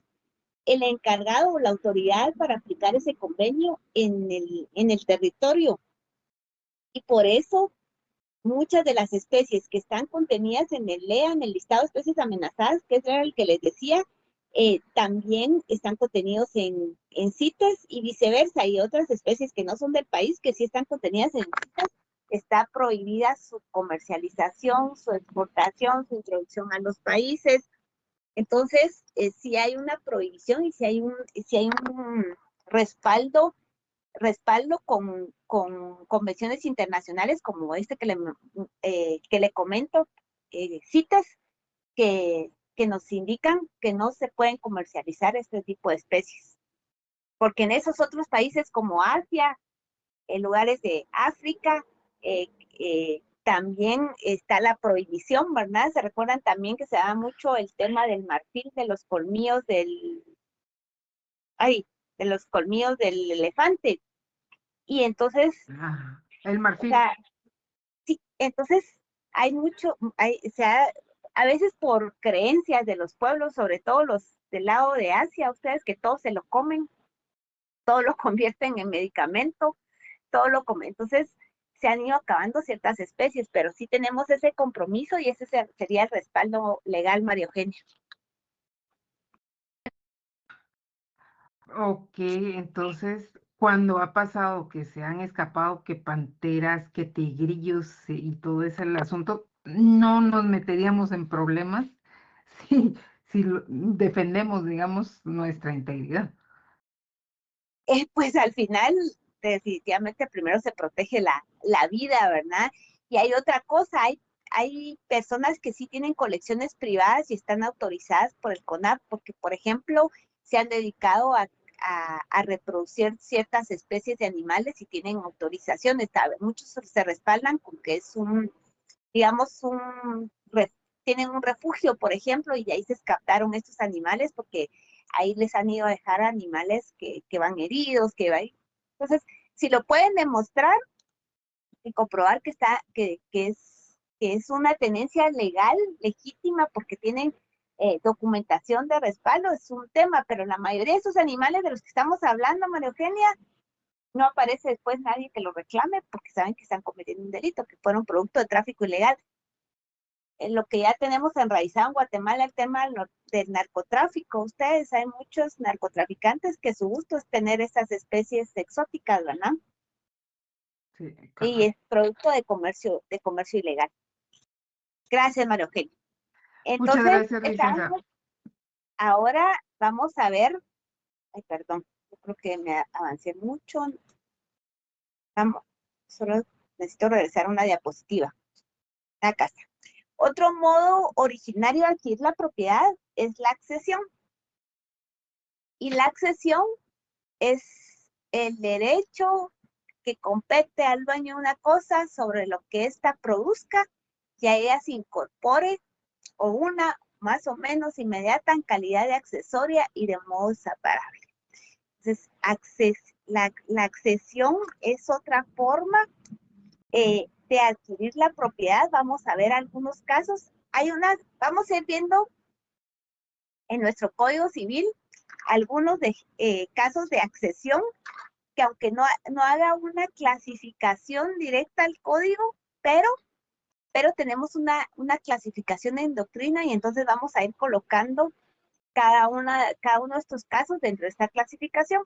Speaker 1: el encargado o la autoridad para aplicar ese convenio en el territorio. Y por eso, muchas de las especies que están contenidas en el LEA, en el listado de especies amenazadas, que es el que les decía, también están contenidos en CITES y viceversa. Hay otras especies que no son del país que sí están contenidas en CITES. Está prohibida su comercialización, su exportación, su introducción a los países. Entonces, si hay una prohibición y si hay un respaldo con convenciones internacionales como este que le comento, CITES, que nos indican que no se pueden comercializar este tipo de especies. Porque en esos otros países como Asia, en lugares de África, también está la prohibición, ¿verdad? Se recuerdan también que se da mucho el tema del marfil, de los colmillos del elefante. Y entonces,
Speaker 10: el marfil.
Speaker 1: O sea, sí, entonces hay mucho, a veces por creencias de los pueblos, sobre todo los del lado de Asia, ustedes que todo se lo comen, todo lo convierten en medicamento, todo lo comen. Entonces, se han ido acabando ciertas especies, pero sí tenemos ese compromiso y ese sería el respaldo legal, María Eugenia.
Speaker 10: Ok, entonces, cuando ha pasado que se han escapado que panteras, que tigrillos y todo ese el asunto, no nos meteríamos en problemas si defendemos, digamos, nuestra integridad.
Speaker 1: Pues al final, definitivamente primero se protege la vida, ¿verdad? Y hay otra cosa, hay personas que sí tienen colecciones privadas y están autorizadas por el CONAP, porque, por ejemplo, se han dedicado a reproducir ciertas especies de animales y tienen autorizaciones. Muchos se respaldan con que es digamos, tienen un refugio, por ejemplo, y de ahí se captaron estos animales porque ahí les han ido a dejar animales que van heridos, Entonces, si lo pueden demostrar y comprobar que es una tenencia legal, legítima, porque tienen documentación de respaldo, es un tema, pero la mayoría de esos animales de los que estamos hablando, María Eugenia, no aparece después nadie que lo reclame porque saben que están cometiendo un delito, que fueron producto de tráfico ilegal. En lo que ya tenemos enraizado en Guatemala, el tema del narcotráfico. Ustedes, hay muchos narcotraficantes que su gusto es tener esas especies exóticas, ¿verdad?
Speaker 10: Sí,
Speaker 1: Y es producto de comercio ilegal. Gracias, María Eugenia.
Speaker 10: Muchas
Speaker 1: Entonces,
Speaker 10: gracias, licenciada.
Speaker 1: ahora vamos a ver, perdón, yo creo que me avancé mucho. Vamos, solo necesito regresar a una diapositiva. Acá está. Otro modo originario de adquirir la propiedad es la accesión. Y la accesión es el derecho que compete al dueño de una cosa sobre lo que ésta produzca, que a ella se incorpore o una más o menos inmediata en calidad de accesoria y de modo separable. Entonces, la accesión es otra forma de adquirir la propiedad. Vamos a ver algunos casos. Vamos a ir viendo en nuestro Código Civil algunos casos de accesión que aunque no haga una clasificación directa al código, pero tenemos una clasificación en doctrina y entonces vamos a ir colocando cada uno de estos casos dentro de esta clasificación.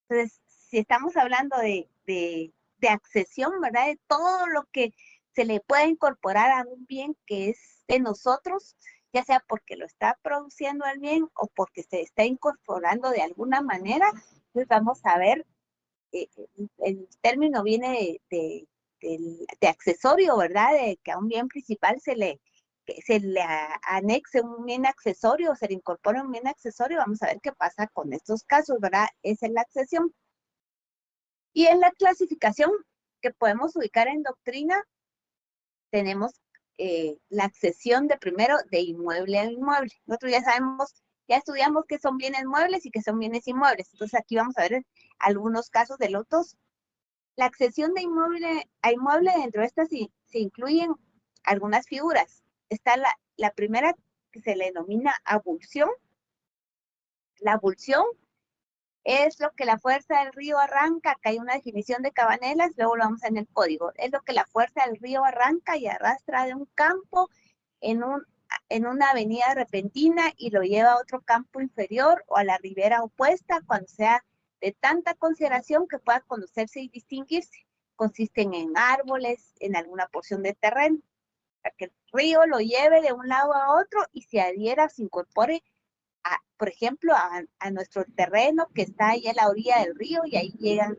Speaker 1: Entonces, si estamos hablando de accesión, ¿verdad? De todo lo que se le puede incorporar a un bien que es de nosotros, ya sea porque lo está produciendo el bien o porque se está incorporando de alguna manera. Entonces vamos a ver, el término viene de accesorio, ¿verdad? De que a un bien principal se le anexe un bien accesorio, se le incorpora un bien accesorio. Vamos a ver qué pasa con estos casos, ¿verdad? Esa es la accesión. Y en la clasificación que podemos ubicar en doctrina, tenemos la accesión de inmueble a inmueble. Nosotros ya estudiamos qué son bienes muebles y qué son bienes inmuebles. Entonces aquí vamos a ver algunos casos de los dos. La accesión de inmueble a inmueble, dentro de estas se incluyen algunas figuras. Está la primera que se le denomina abulsión. La abulsión es lo que la fuerza del río arranca. Acá hay una definición de Cabanelas, luego lo vamos en el código. Es lo que la fuerza del río arranca y arrastra de un campo en en una avenida repentina y lo lleva a otro campo inferior o a la ribera opuesta cuando sea de tanta consideración que pueda conocerse y distinguirse. Consisten en árboles, en alguna porción de terreno, para que el río lo lleve de un lado a otro y se adhiera, se incorpore, por ejemplo, a nuestro terreno que está ahí a la orilla del río y ahí llegan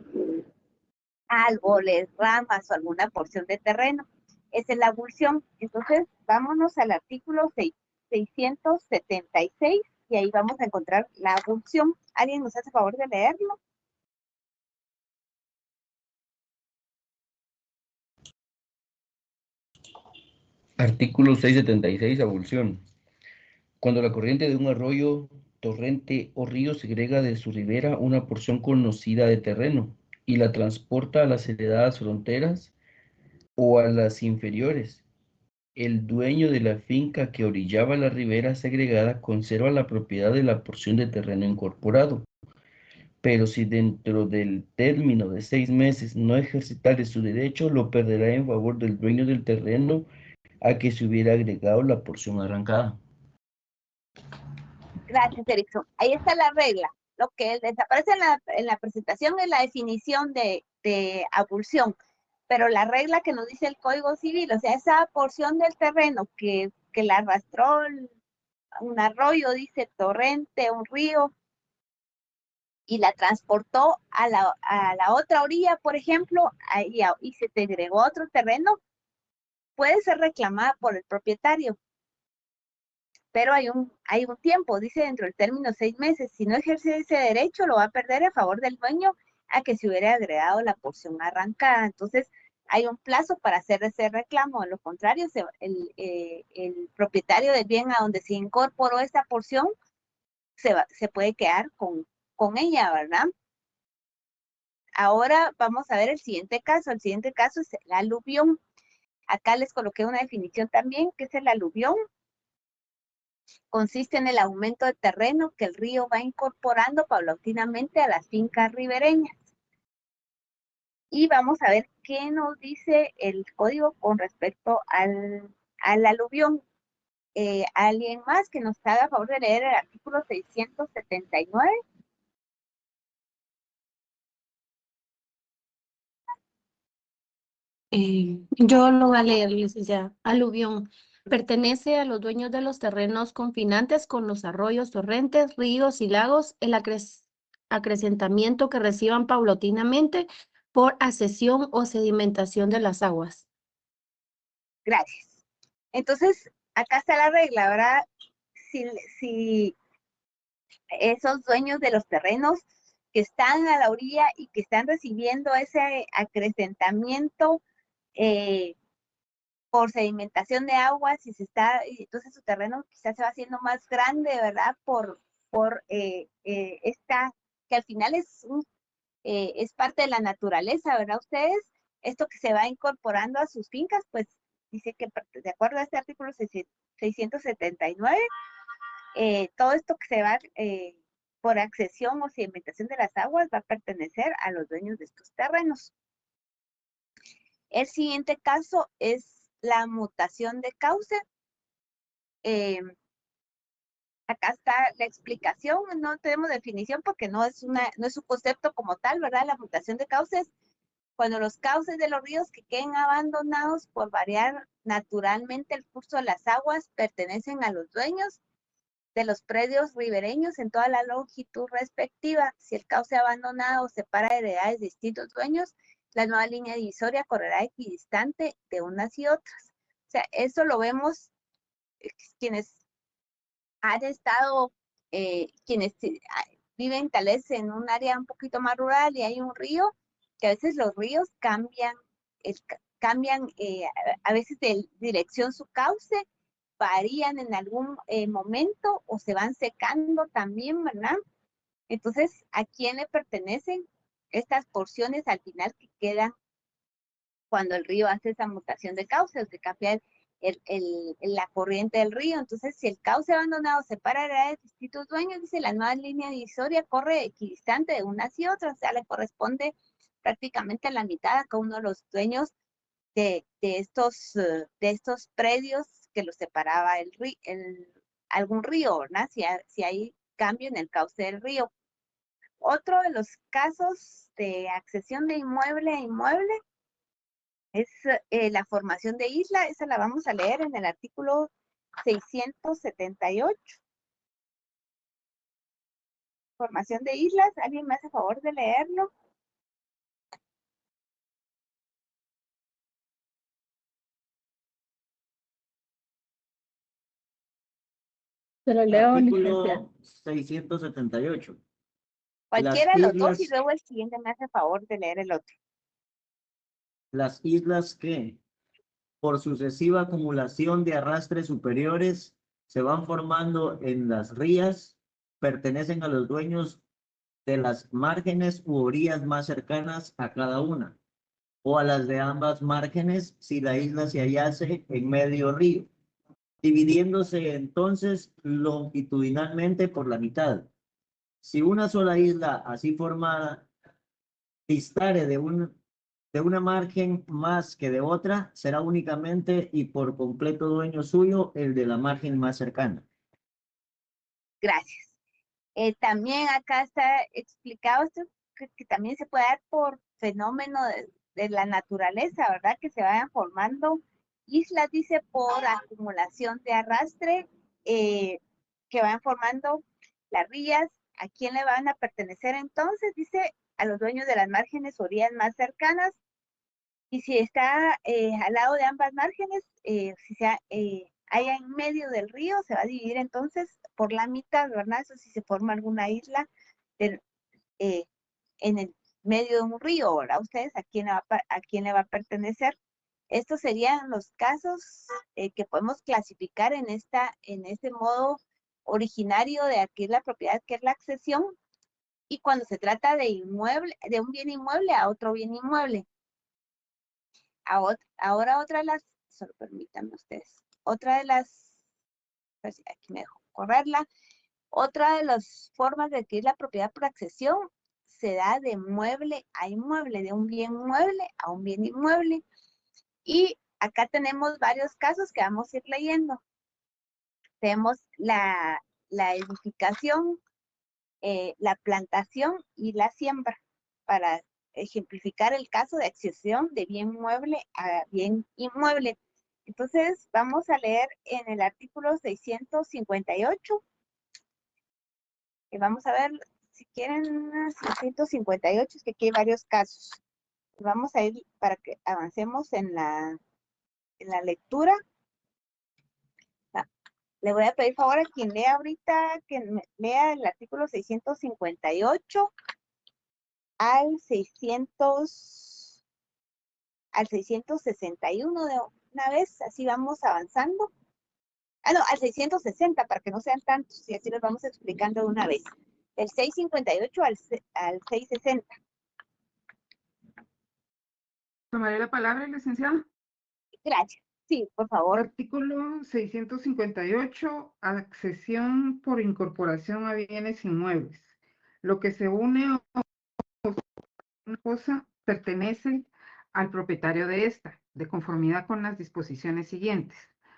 Speaker 1: árboles, ramas o alguna porción de terreno. Esa es la abulsión. Entonces, vámonos al artículo 676 y ahí vamos a encontrar la abulsión. ¿Alguien nos hace favor de leerlo?
Speaker 5: Artículo 676, abulsión. Cuando la corriente de un arroyo, torrente o río segrega de su ribera una porción conocida de terreno y la transporta a las heredadas fronteras o a las inferiores, el dueño de la finca que orillaba la ribera segregada conserva la propiedad de la porción de terreno incorporado. Pero si dentro del término de 6 meses no ejercitare su derecho, lo perderá en favor del dueño del terreno a que se hubiera agregado la porción arrancada.
Speaker 1: Gracias, Erickson. Ahí está la regla. Lo que desaparece en la presentación es la definición de abulsión, pero la regla que nos dice el Código Civil, o sea, esa porción del terreno que la arrastró un arroyo, dice torrente, un río, y la transportó a la otra orilla, por ejemplo, y se te agregó otro terreno, puede ser reclamada por el propietario. Pero hay un tiempo, dice dentro del término 6 meses. Si no ejerce ese derecho, lo va a perder a favor del dueño a que se hubiera agregado la porción arrancada. Entonces, hay un plazo para hacer ese reclamo. De lo contrario, el propietario del bien a donde se incorporó esta porción se puede quedar con ella, ¿verdad? Ahora vamos a ver el siguiente caso. El siguiente caso es el aluvión. Acá les coloqué una definición también, que es el aluvión. Consiste en el aumento de terreno que el río va incorporando paulatinamente a las fincas ribereñas. Y vamos a ver qué nos dice el código con respecto al aluvión. ¿Alguien más que nos haga favor de leer el artículo 679?
Speaker 11: Yo lo voy a leer, licenciada. Aluvión. Pertenece a los dueños de los terrenos confinantes con los arroyos, torrentes, ríos y lagos, el acrecentamiento que reciban paulatinamente por asesión o sedimentación de las aguas.
Speaker 1: Gracias. Entonces, acá está la regla, ¿verdad? Si esos dueños de los terrenos que están a la orilla y que están recibiendo ese acrecentamiento por sedimentación de aguas, entonces su terreno quizás se va haciendo más grande, ¿verdad? Por esta, que al final es parte de la naturaleza, ¿verdad? Ustedes, esto que se va incorporando a sus fincas, pues dice que de acuerdo a este artículo 679, todo esto que se va por accesión o sedimentación de las aguas va a pertenecer a los dueños de estos terrenos. El siguiente caso es la mutación de cauce. Acá está la explicación, no tenemos definición porque no es un concepto como tal, ¿verdad? La mutación de cauces, cuando los cauces de los ríos que queden abandonados por variar naturalmente el curso de las aguas pertenecen a los dueños de los predios ribereños en toda la longitud respectiva. Si el cauce abandonado separa heredades de distintos dueños, la nueva línea divisoria correrá equidistante de unas y otras. O sea, eso lo vemos quienes han estado, quienes viven tal vez en un área un poquito más rural y hay un río, que a veces los ríos cambian a veces de dirección su cauce, varían en algún momento o se van secando también, ¿verdad? Entonces, ¿a quién le pertenecen estas porciones al final que quedan cuando el río hace esa mutación de cauce, o se cambia la corriente del río? Entonces, si el cauce abandonado separará de distintos dueños, dice la nueva línea divisoria corre equidistante de unas y otras, o sea, le corresponde prácticamente a la mitad a cada uno de los dueños de estos predios que lo separaba algún río, ¿verdad? Si hay cambio en el cauce del río. Otro de los casos de accesión de inmueble a inmueble es la formación de isla. Esa la vamos a leer en el artículo 678. Formación de islas. ¿Alguien me hace favor de leerlo?
Speaker 4: Se lo leo, licenciada.
Speaker 3: Artículo 678.
Speaker 1: Cualquiera de los dos y
Speaker 3: islas-
Speaker 1: luego el siguiente me hace favor de leer el otro.
Speaker 3: Las islas que, por sucesiva acumulación de arrastres superiores, se van formando en las rías, pertenecen a los dueños de las márgenes u orillas más cercanas a cada una, o a las de ambas márgenes si la isla se hallase en medio río, dividiéndose entonces longitudinalmente por la mitad. Si una sola isla así formada distare de una margen más que de otra, será únicamente y por completo dueño suyo el de la margen más cercana.
Speaker 1: Gracias. También acá está explicado esto, que también se puede dar por fenómeno de la naturaleza, ¿verdad? Que se vayan formando islas, dice, por acumulación de arrastre, que vayan formando las rías. ¿A quién le van a pertenecer entonces? Dice, a los dueños de las márgenes o orillas más cercanas. Y si está al lado de ambas márgenes, si se haya en medio del río, se va a dividir entonces por la mitad, ¿verdad? Eso si se forma alguna isla en el medio de un río, ¿verdad? Ustedes, ¿a quién le va a pertenecer? Estos serían los casos que podemos clasificar en este modo originario de adquirir la propiedad, que es la accesión, y cuando se trata de un bien inmueble a otro bien inmueble. Ahora otra de las, solo permítanme ustedes, otra de las, pues aquí me dejo correrla, otra de las formas de adquirir la propiedad por accesión se da de mueble a inmueble, de un bien mueble a un bien inmueble. Y acá tenemos varios casos que vamos a ir leyendo. Tenemos la edificación, la plantación y la siembra, para ejemplificar el caso de accesión de bien mueble a bien inmueble. Entonces, vamos a leer en el artículo 658. Y vamos a ver, si quieren, 658, es que aquí hay varios casos. Vamos a ir para que avancemos en la lectura. Le voy a pedir favor a quien lea ahorita, que lea el artículo 658 al 661 de una vez, así vamos avanzando. No, al 660 para que no sean tantos y así los vamos explicando de una vez. Del 658 al 660.
Speaker 10: Tomaré la palabra, licenciada.
Speaker 1: Gracias. Sí, por favor.
Speaker 10: Artículo 658, accesión por incorporación a bienes inmuebles. Lo que se une a una cosa pertenece al propietario de esta, de conformidad con las disposiciones siguientes.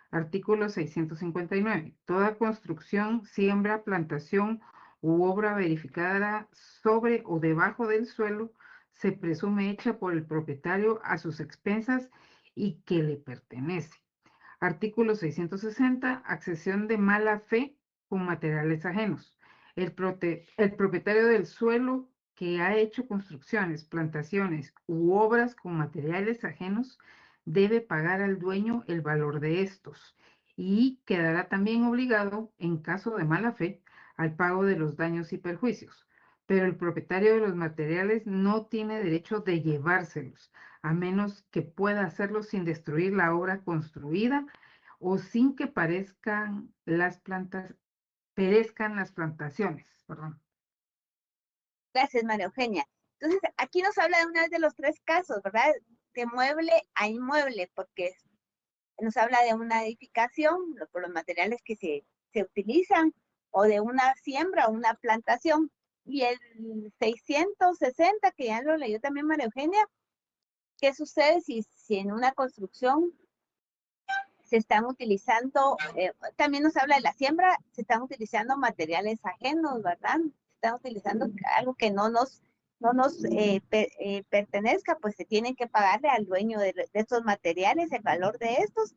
Speaker 10: Artículo 659. Toda construcción, siembra, plantación u obra verificada sobre o debajo del suelo se presume hecha por el propietario a sus expensas y que le pertenece. Artículo 660. Accesión de mala fe con materiales ajenos. El propietario del suelo que ha hecho construcciones, plantaciones u obras con materiales ajenos debe pagar al dueño el valor de estos y quedará también obligado, en caso de mala fe, al pago de los daños y perjuicios. Pero el propietario de los materiales no tiene derecho de llevárselos, a menos que pueda hacerlo sin destruir la obra construida o sin que perezcan las plantaciones. Perdón.
Speaker 1: Gracias, María Eugenia. Entonces, aquí nos habla de una vez de los tres casos, ¿verdad? De mueble a inmueble, porque nos habla de una edificación, por los materiales que se utilizan, o de una siembra o una plantación. Y el 660, que ya lo leyó también María Eugenia, ¿qué sucede si en una construcción se están utilizando, también nos habla de la siembra, se están utilizando materiales ajenos, ¿verdad? Se están utilizando algo que no nos pertenezca, pues se tienen que pagarle al dueño de estos materiales el valor de estos.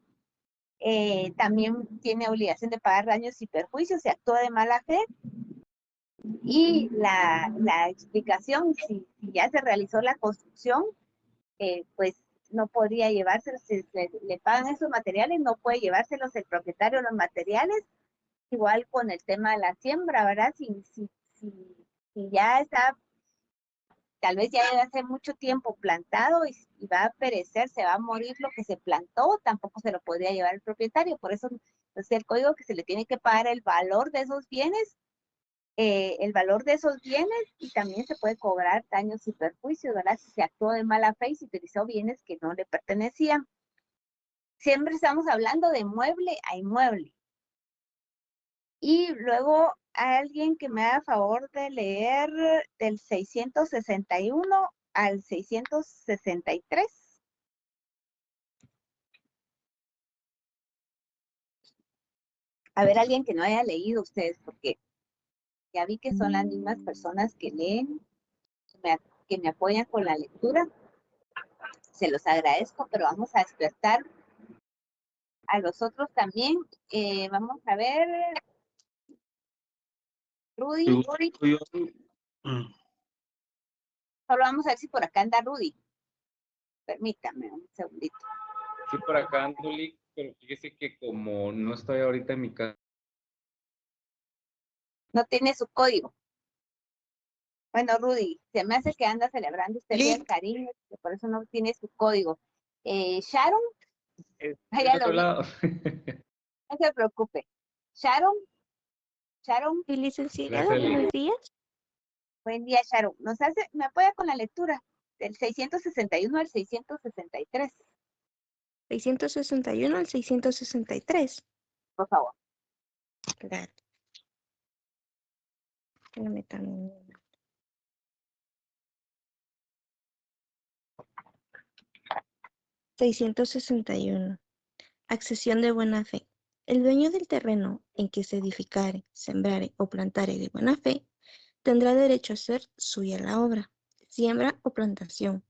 Speaker 1: También tiene obligación de pagar daños y perjuicios si actúa de mala fe. Y la explicación, si ya se realizó la construcción, pues no podría llevárselos, si le pagan esos materiales, no puede llevárselos el propietario los materiales. Igual con el tema de la siembra, ¿verdad? Si ya está, tal vez ya debe hace mucho tiempo plantado y va a perecer, se va a morir lo que se plantó, tampoco se lo podría llevar el propietario. Por eso es el código que se le tiene que pagar el valor de esos bienes, y también se puede cobrar daños y perjuicios, ¿verdad? Si se actuó de mala fe y se utilizó bienes que no le pertenecían. Siempre estamos hablando de mueble a inmueble. Y luego alguien que me haga favor de leer del 661 al 663. A ver, alguien que no haya leído ustedes, porque ya vi que son las mismas personas que leen, que me apoyan con la lectura. Se los agradezco, pero vamos a despertar a los otros también. Vamos a ver. Rudy. Solo vamos a ver si por acá anda Rudy. Permítame un segundito.
Speaker 12: Sí, por acá ando, Lick, pero fíjese que como no estoy ahorita en mi casa.
Speaker 1: No tiene su código. Bueno, Rudy, se me hace que anda celebrando usted el Día del Cariño, que por eso no tiene su código. Sharon. Ya lo vi. No se preocupe. Sharon.
Speaker 11: Sí, licenciada, buenos días.
Speaker 1: Buen día, Sharon. Me apoya con la lectura del 661 al 663.
Speaker 11: 661 al 663.
Speaker 1: Por favor.
Speaker 11: Claro. Espérame también. (661) Accesión de buena fe. El dueño del terreno en que se edificare, sembrare o plantare de buena fe, tendrá derecho a hacer suya la obra, siembra o plantación,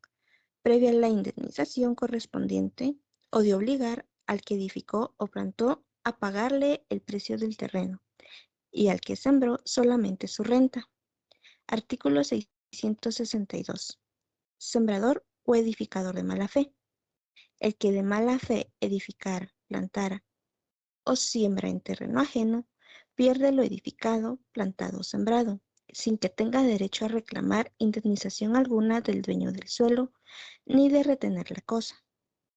Speaker 11: previa la indemnización correspondiente, o de obligar al que edificó o plantó a pagarle el precio del terreno, y al que sembró solamente su renta. Artículo 662. Sembrador o edificador de mala fe. El que de mala fe edificara, plantara o siembra en terreno ajeno, pierde lo edificado, plantado o sembrado, sin que tenga derecho a reclamar indemnización alguna del dueño del suelo, ni de retener la cosa.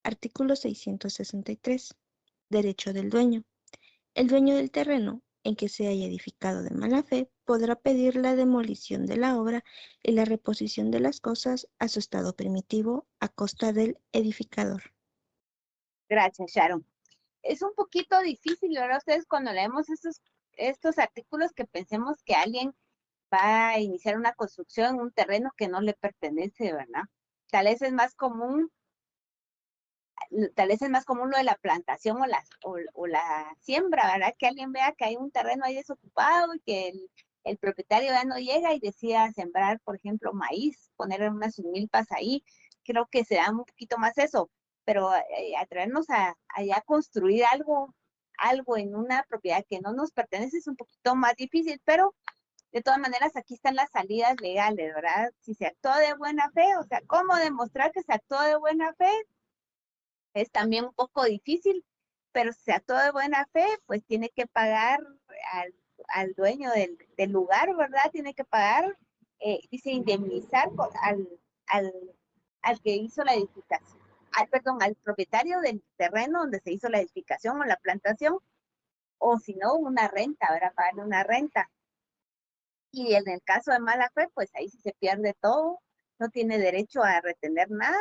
Speaker 11: Artículo 663. Derecho del dueño. El dueño del terreno en que se haya edificado de mala fe podrá pedir la demolición de la obra y la reposición de las cosas a su estado primitivo a costa del edificador.
Speaker 1: Gracias, Sharon. Es un poquito difícil, ¿verdad? Ustedes cuando leemos estos artículos que pensemos que alguien va a iniciar una construcción en un terreno que no le pertenece, ¿verdad? Tal vez es más común lo de la plantación o la siembra, ¿verdad? Que alguien vea que hay un terreno ahí desocupado y que el propietario ya no llega y decida sembrar, por ejemplo, maíz, poner unas milpas ahí. Creo que se da un poquito más eso, pero atrevernos a ya construir algo en una propiedad que no nos pertenece es un poquito más difícil, pero de todas maneras aquí están las salidas legales, ¿verdad? Si se actuó de buena fe, o sea, ¿cómo demostrar que se actuó de buena fe? Es también un poco difícil, pero si se actuó de buena fe, pues tiene que pagar al dueño del lugar, ¿verdad? Tiene que pagar, dice, indemnizar al que hizo la edificación, al propietario del terreno donde se hizo la edificación o la plantación, o si no, una renta, ¿verdad? Pagarle una renta. Y en el caso de mala fe, pues ahí sí se pierde todo, no tiene derecho a retener nada.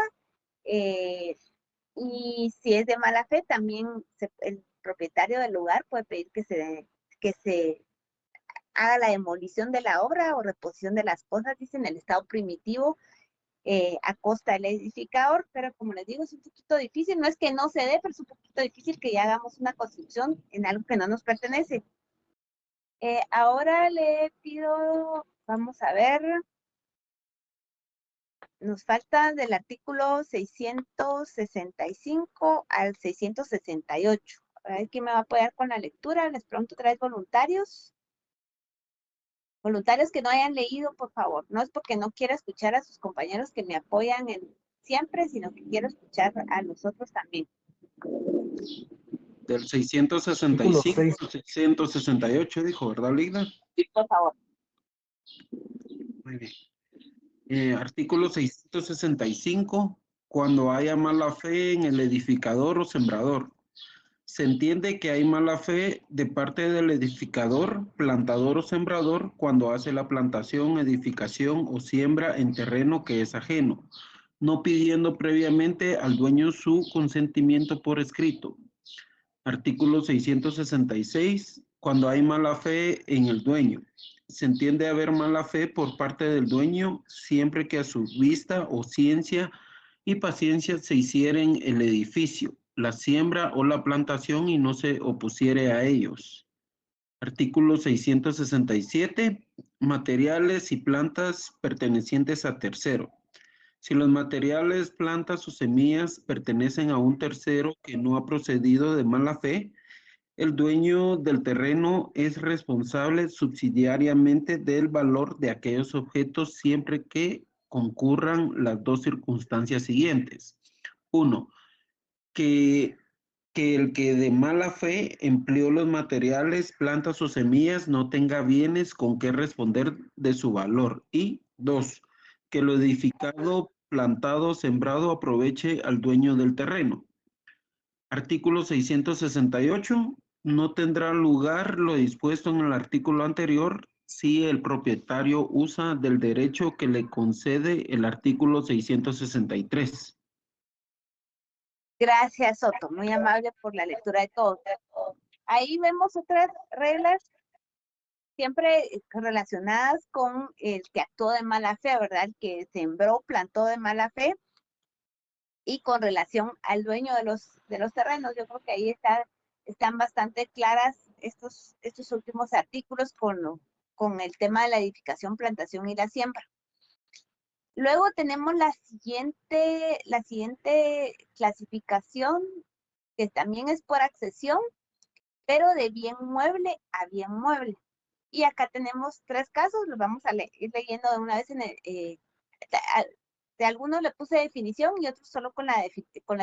Speaker 1: Y si es de mala fe, también el propietario del lugar puede pedir que se haga la demolición de la obra o reposición de las cosas, dice, en el estado primitivo a costa del edificador, pero como les digo, es un poquito difícil, no es que no se dé, pero es un poquito difícil que ya hagamos una construcción en algo que no nos pertenece. Ahora le pido, vamos a ver, nos falta del artículo 665 al 668. A ver quién me va a apoyar con la lectura. Les pregunto otra vez voluntarios. Voluntarios que no hayan leído, por favor. No es porque no quiera escuchar a sus compañeros que me apoyan siempre, sino que quiero escuchar a nosotros también.
Speaker 13: Del 665 al 668, dijo, ¿verdad, Ligda?
Speaker 1: Sí, por favor.
Speaker 13: Muy bien. Artículo 665, cuando haya mala fe en el edificador o sembrador. Se entiende que hay mala fe de parte del edificador, plantador o sembrador cuando hace la plantación, edificación o siembra en terreno que es ajeno, no pidiendo previamente al dueño su consentimiento por escrito. Artículo 666, cuando hay mala fe en el dueño. Se entiende haber mala fe por parte del dueño siempre que a su vista o ciencia y paciencia se hicieren el edificio, la siembra o la plantación y no se opusiere a ellos. Artículo 667, materiales y plantas pertenecientes a tercero. Si los materiales, plantas o semillas pertenecen a un tercero que no ha procedido de mala fe, el dueño del terreno es responsable subsidiariamente del valor de aquellos objetos siempre que concurran las dos circunstancias siguientes. 1. Que el que de mala fe empleó los materiales, plantas o semillas no tenga bienes con que responder de su valor. Y 2. Que lo edificado, plantado, sembrado aproveche al dueño del terreno. Artículo 668. No tendrá lugar lo dispuesto en el artículo anterior si el propietario usa del derecho que le concede el artículo 663.
Speaker 1: Gracias, Soto. Muy amable por la lectura de todo. Ahí vemos otras reglas siempre relacionadas con el que actuó de mala fe, ¿verdad? El que sembró, plantó de mala fe. Y con relación al dueño de los terrenos, yo creo que ahí están bastante claras estos últimos artículos con el tema de la edificación, plantación y la siembra. Luego tenemos la siguiente clasificación, que también es por accesión, pero de bien mueble a bien mueble. Y acá tenemos 3 casos, los vamos a ir leyendo de una vez de algunos le puse definición y otros solo con la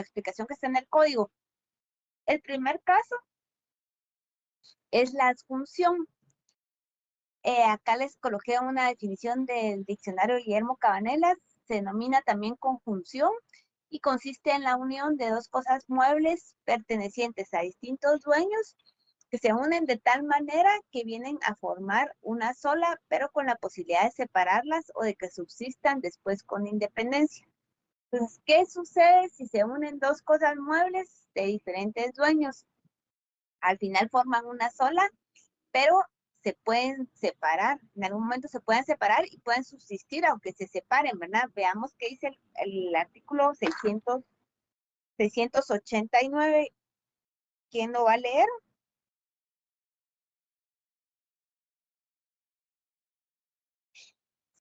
Speaker 1: explicación que está en el código. El primer caso es la adjunción. Acá les coloqué una definición del diccionario Guillermo Cabanelas. Se denomina también conjunción y consiste en la unión de dos cosas muebles pertenecientes a distintos dueños que se unen de tal manera que vienen a formar una sola, pero con la posibilidad de separarlas o de que subsistan después con independencia. Entonces, ¿qué sucede si se unen dos cosas muebles de diferentes dueños? Al final forman una sola, pero se pueden separar, en algún momento se pueden separar y pueden subsistir aunque se separen, ¿verdad? Veamos qué dice el artículo 689. ¿Quién lo va a leer?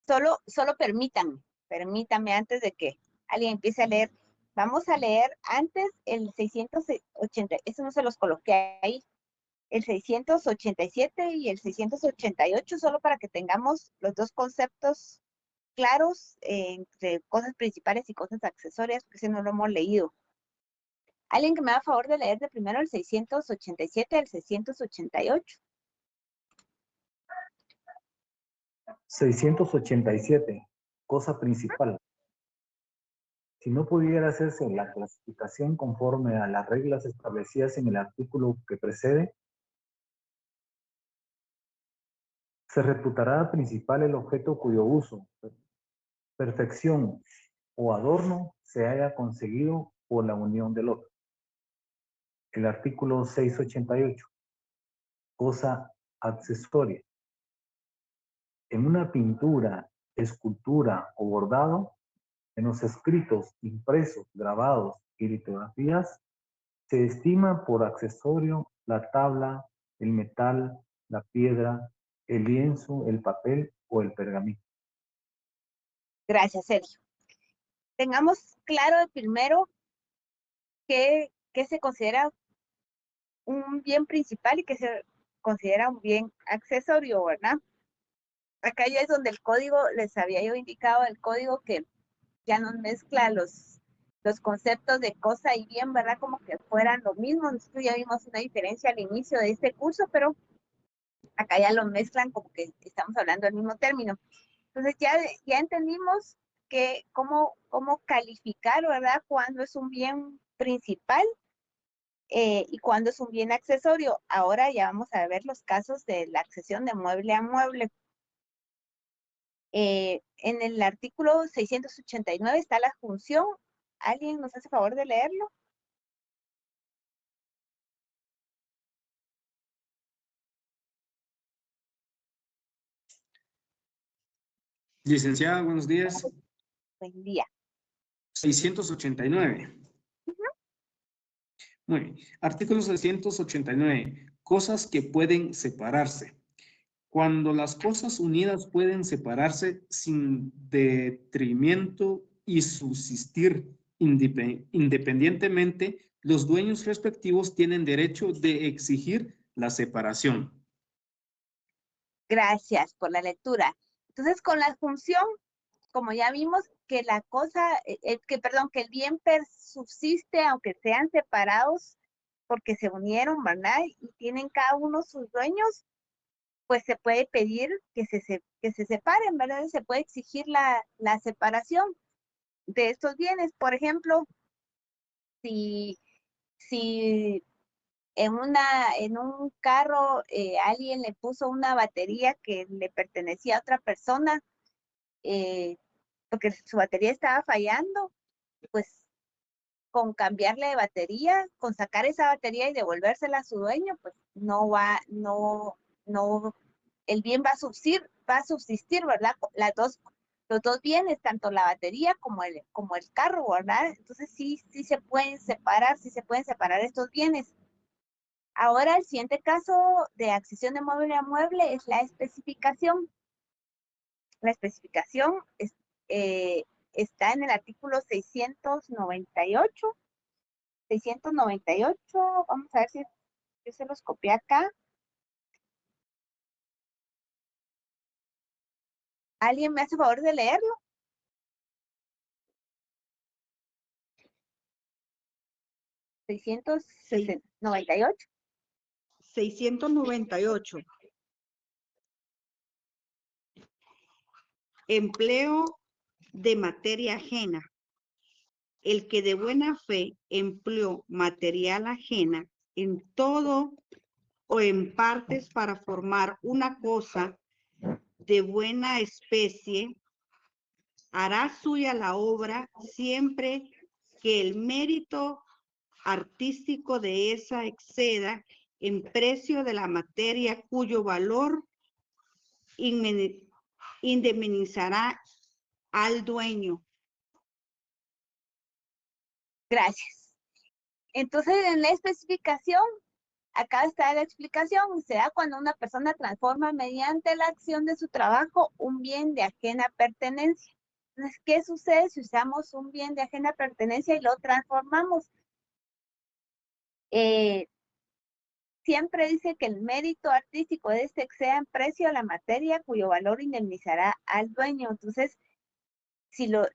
Speaker 1: Solo permítanme antes de que alguien empiece a leer. Vamos a leer antes el 680, eso no se los coloqué ahí, el 687 y el 688, solo para que tengamos los dos conceptos claros entre cosas principales y cosas accesorias, porque ese no lo hemos leído. ¿Alguien que me haga favor de leer de primero el 687 al 688?
Speaker 9: 687, cosa principal. Si no pudiera hacerse la clasificación conforme a las reglas establecidas en el artículo que precede, se reputará principal el objeto cuyo uso, perfección o adorno se haya conseguido por la unión del otro. El artículo 688, cosa accesoria. En una pintura, escultura o bordado, En los escritos, impresos, grabados y litografías, se estima por accesorio la tabla, el metal, la piedra, el lienzo, el papel o el pergamino.
Speaker 1: Gracias, Sergio. Tengamos claro de primero qué se considera un bien principal y qué se considera un bien accesorio, ¿verdad? Acá ya es donde el código, les había yo indicado el código que ya nos mezcla los conceptos de cosa y bien, ¿verdad? Como que fueran lo mismo. Nosotros ya vimos una diferencia al inicio de este curso, pero acá ya lo mezclan como que estamos hablando del mismo término. Entonces ya entendimos que cómo calificar, ¿verdad? Cuándo es un bien principal y cuándo es un bien accesorio. Ahora ya vamos a ver los casos de la accesión de mueble a mueble. En el artículo 689 está la función. ¿Alguien nos hace favor de leerlo?
Speaker 14: Licenciada, buenos días.
Speaker 1: Buen día.
Speaker 14: 689. Muy bien. Artículo 689. Cosas que pueden separarse. Cuando las cosas unidas pueden separarse sin detrimento y subsistir independientemente, los dueños respectivos tienen derecho de exigir la separación.
Speaker 1: Gracias por la lectura. Entonces, con la función, como ya vimos, que la cosa, que el bien subsiste aunque sean separados porque se unieron, ¿verdad? Y tienen cada uno sus dueños, pues se puede pedir que se separen, ¿verdad? Se puede exigir la separación de estos bienes. Por ejemplo, si en un carro alguien le puso una batería que le pertenecía a otra persona, porque su batería estaba fallando, pues con cambiarle de batería, con sacar esa batería y devolvérsela a su dueño, pues no, el bien va a subsistir, ¿verdad? Los dos bienes, tanto la batería como el carro, ¿verdad? Entonces sí se pueden separar, estos bienes. Ahora el siguiente caso de accesión de mueble a mueble es la especificación. La especificación está en el artículo 698. 698, vamos a ver si yo se los copié acá. ¿Alguien me hace favor de leerlo? ¿698?
Speaker 15: 698. Empleo de materia ajena. El que de buena fe empleó material ajena en todo o en partes para formar una cosa de buena especie, hará suya la obra siempre que el mérito artístico de esa exceda en precio de la materia cuyo valor indemnizará al dueño.
Speaker 1: Gracias. Entonces, en la especificación, acá está la explicación, se da cuando una persona transforma mediante la acción de su trabajo un bien de ajena pertenencia. Entonces, ¿qué sucede si usamos un bien de ajena pertenencia y lo transformamos? Siempre dice que el mérito artístico de este exceda en precio a la materia cuyo valor indemnizará al dueño. Entonces, si lo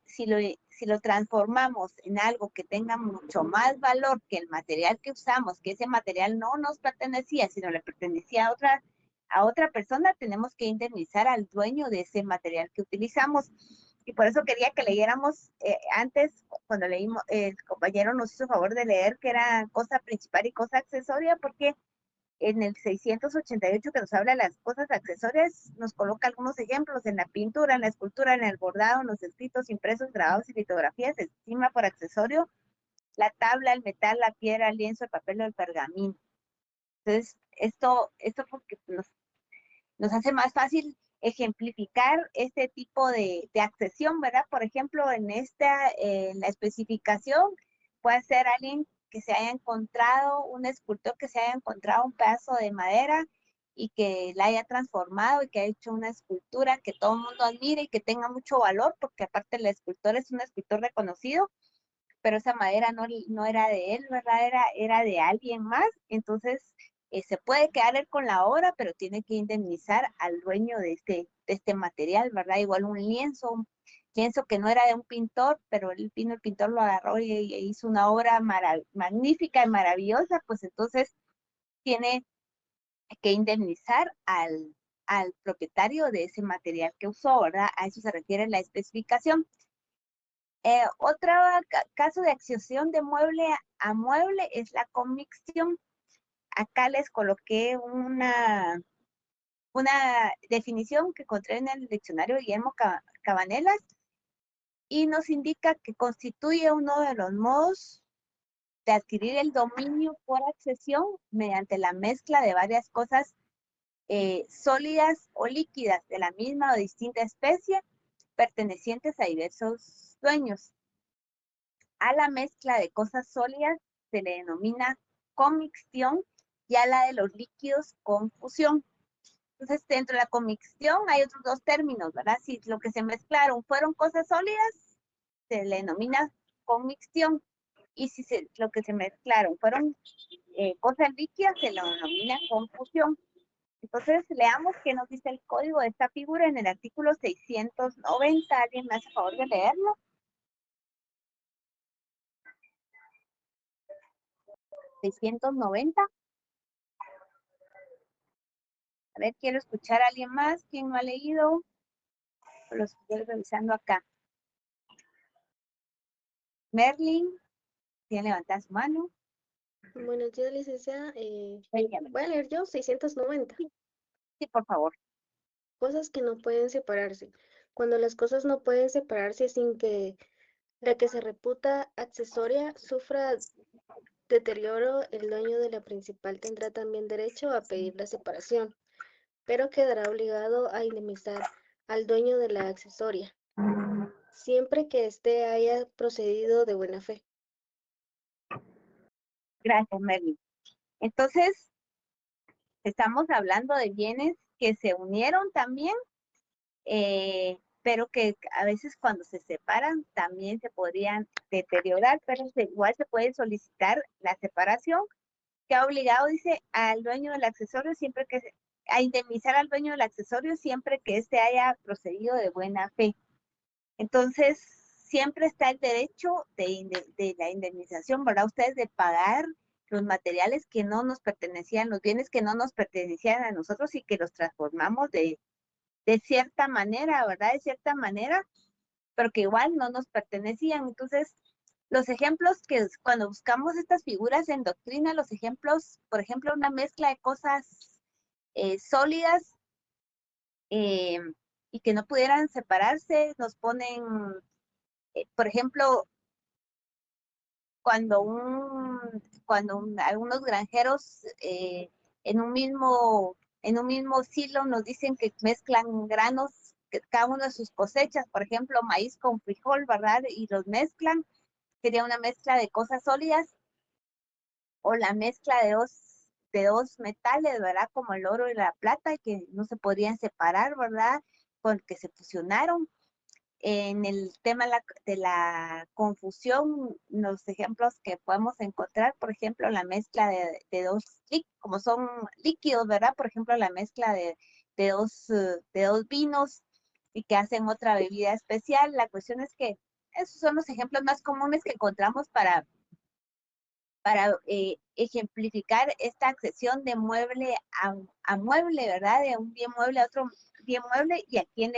Speaker 1: transformamos en algo que tenga mucho más valor que el material que usamos, que ese material no nos pertenecía, sino le pertenecía a otra persona, tenemos que indemnizar al dueño de ese material que utilizamos. Y por eso quería que leyéramos antes, cuando leímos, el compañero nos hizo favor de leer que era cosa principal y cosa accesoria, porque en el 688 que nos habla de las cosas accesorias, nos coloca algunos ejemplos en la pintura, en la escultura, en el bordado, en los escritos impresos, grabados y litografías. Se estima por accesorio la tabla, el metal, la piedra, el lienzo, el papel o el pergamino. Entonces, esto porque nos hace más fácil ejemplificar este tipo de accesión, ¿verdad? Por ejemplo, en la especificación puede ser alguien que se haya encontrado, un escultor que se haya encontrado un pedazo de madera y que la haya transformado y que haya hecho una escultura que todo el mundo admire y que tenga mucho valor, porque aparte el escultor es un escultor reconocido, pero esa madera no era de él, ¿verdad? Era de alguien más. Entonces, se puede quedar él con la obra, pero tiene que indemnizar al dueño de este material, ¿verdad? Igual un lienzo que no era de un pintor, pero el pintor lo agarró y hizo una obra magnífica y maravillosa, pues entonces tiene que indemnizar al propietario de ese material que usó, ¿verdad? A eso se refiere la especificación. Otro caso de accesión de mueble a mueble es la commixción. Acá les coloqué una definición que encontré en el diccionario de Guillermo Cabanelas y nos indica que constituye uno de los modos de adquirir el dominio por accesión mediante la mezcla de varias cosas sólidas o líquidas de la misma o distinta especie pertenecientes a diversos dueños. A la mezcla de cosas sólidas se le denomina commixción y a la de los líquidos confusión. Entonces, dentro de la commixción hay otros dos términos, ¿verdad? Si lo que se mezclaron fueron cosas sólidas, se le denomina commixción. Y si lo que se mezclaron fueron cosas líquidas, se le denomina confusión. Entonces, leamos qué nos dice el código de esta figura en el artículo 690. ¿Alguien me hace favor de leerlo? ¿690? A ver, quiero escuchar a alguien más. ¿Quién no ha leído? Lo estoy revisando acá. Merlin, ¿tiene levantada su mano?
Speaker 16: Buenos días, licenciada.
Speaker 1: Dígame.
Speaker 16: Voy a leer yo, 690.
Speaker 1: Sí, por favor.
Speaker 16: Cosas que no pueden separarse. Cuando las cosas no pueden separarse sin que la que se reputa accesoria sufra deterioro, el dueño de la principal tendrá también derecho a pedir la separación, pero quedará obligado a indemnizar al dueño de la accesoria, siempre que éste haya procedido de buena fe.
Speaker 1: Gracias, Merlin. Entonces, estamos hablando de bienes que se unieron también, pero que a veces cuando se separan también se podrían deteriorar, pero igual se puede solicitar la separación, que ha obligado, dice, al dueño del accesorio a indemnizar al dueño del accesorio siempre que éste haya procedido de buena fe. Entonces, siempre está el derecho de la indemnización, ¿verdad? Ustedes de pagar los materiales que no nos pertenecían, los bienes que no nos pertenecían a nosotros y que los transformamos de cierta manera, ¿verdad? De cierta manera, pero que igual no nos pertenecían. Entonces, los ejemplos que cuando buscamos estas figuras en doctrina, los ejemplos, por ejemplo, una mezcla de cosas sólidas y que no pudieran separarse, nos ponen, por ejemplo, cuando algunos granjeros en un mismo silo nos dicen que mezclan granos, que cada uno de sus cosechas, por ejemplo, maíz con frijol, ¿verdad? Y los mezclan, sería una mezcla de cosas sólidas, o la mezcla de dos metales, ¿verdad? Como el oro y la plata, que no se podrían separar, ¿verdad? Porque se fusionaron. En el tema de la confusión, los ejemplos que podemos encontrar, por ejemplo, la mezcla de dos, como son líquidos, ¿verdad? Por ejemplo, la mezcla de dos vinos y que hacen otra bebida especial. La cuestión es que esos son los ejemplos más comunes que encontramos para ejemplificar esta accesión de mueble a mueble, ¿verdad? De un bien mueble a otro bien mueble y a quién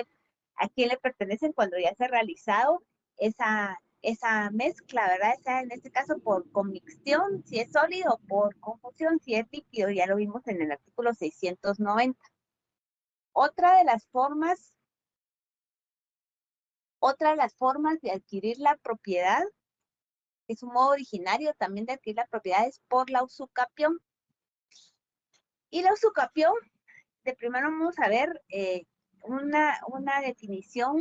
Speaker 1: le pertenecen cuando ya se ha realizado esa mezcla, ¿verdad? En este caso por commixción, si es sólido, por confusión, si es líquido, ya lo vimos en el artículo 690. Otra de las formas de adquirir la propiedad, es un modo originario también de adquirir la propiedad, es por la usucapión. Y la usucapión, de primero vamos a ver una definición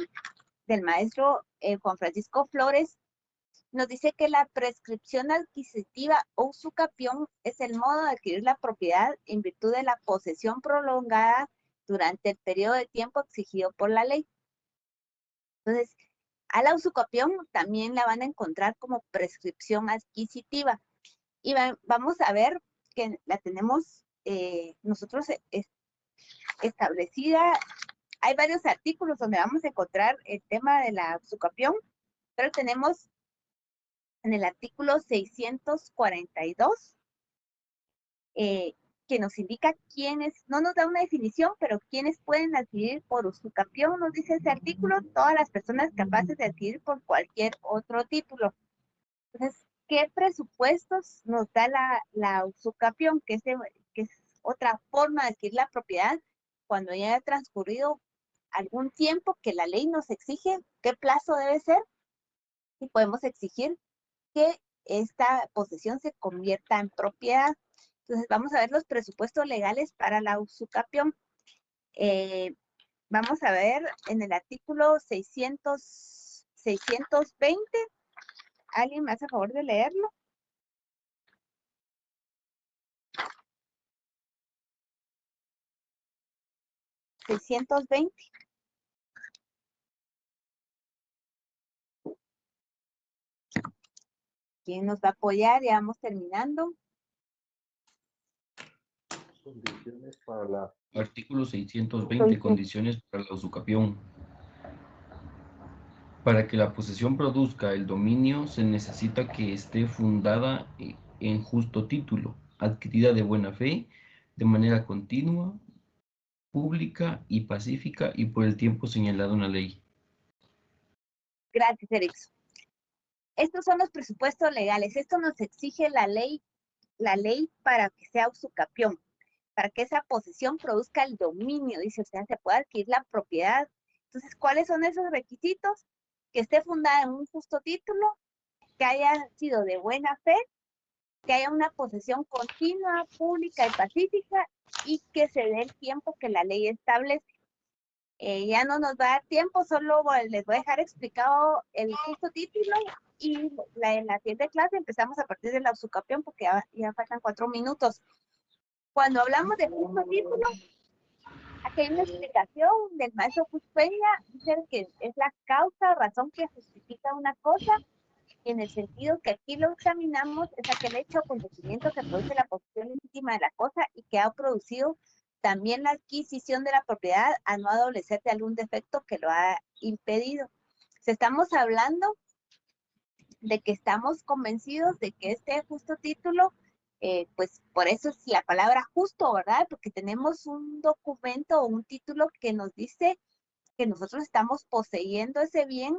Speaker 1: del maestro Juan Francisco Flores. Nos dice que la prescripción adquisitiva o usucapión es el modo de adquirir la propiedad en virtud de la posesión prolongada durante el periodo de tiempo exigido por la ley. Entonces, a la usucapión también la van a encontrar como prescripción adquisitiva. Y vamos a ver que la tenemos nosotros establecida. Hay varios artículos donde vamos a encontrar el tema de la usucapión, pero tenemos en el artículo 642, que nos indica quiénes, no nos da una definición, pero quiénes pueden adquirir por usucapión, nos dice ese artículo, todas las personas capaces de adquirir por cualquier otro título. Entonces, ¿qué presupuestos nos da la usucapión? Que es otra forma de adquirir la propiedad cuando ya ha transcurrido algún tiempo que la ley nos exige, qué plazo debe ser, y podemos exigir que esta posesión se convierta en propiedad. Entonces, vamos a ver los presupuestos legales para la usucapión. Vamos a ver en el artículo 620. ¿Alguien me hace favor de leerlo? ¿620? ¿Quién nos va a apoyar? Ya vamos terminando.
Speaker 5: Condiciones para la... Artículo 620, condiciones para la usucapión. Para que la posesión produzca el dominio, se necesita que esté fundada en justo título, adquirida de buena fe, de manera continua, pública y pacífica y por el tiempo señalado en la ley.
Speaker 1: Gracias, Erickson. Estos son los presupuestos legales. Esto nos exige la ley para que sea usucapión, para que esa posesión produzca el dominio, dice, o sea, se puede adquirir la propiedad. Entonces, ¿cuáles son esos requisitos? Que esté fundada en un justo título, que haya sido de buena fe, que haya una posesión continua, pública y pacífica, y que se dé el tiempo que la ley establece. Ya no nos va a dar tiempo, solo les voy a dejar explicado el justo título, y en la siguiente clase empezamos a partir de la usucapión, porque ya faltan 4 minutos. Cuando hablamos de justo título, aquí hay una explicación del maestro Cruz Peña, dice que es la causa o razón que justifica una cosa, en el sentido que aquí lo examinamos, es aquel hecho o acontecimiento que produce la posesión legítima de la cosa y que ha producido también la adquisición de la propiedad a no adolecer de algún defecto que lo ha impedido. Estamos hablando de que estamos convencidos de que este justo título, pues por eso es la palabra justo, ¿verdad? Porque tenemos un documento o un título que nos dice que nosotros estamos poseyendo ese bien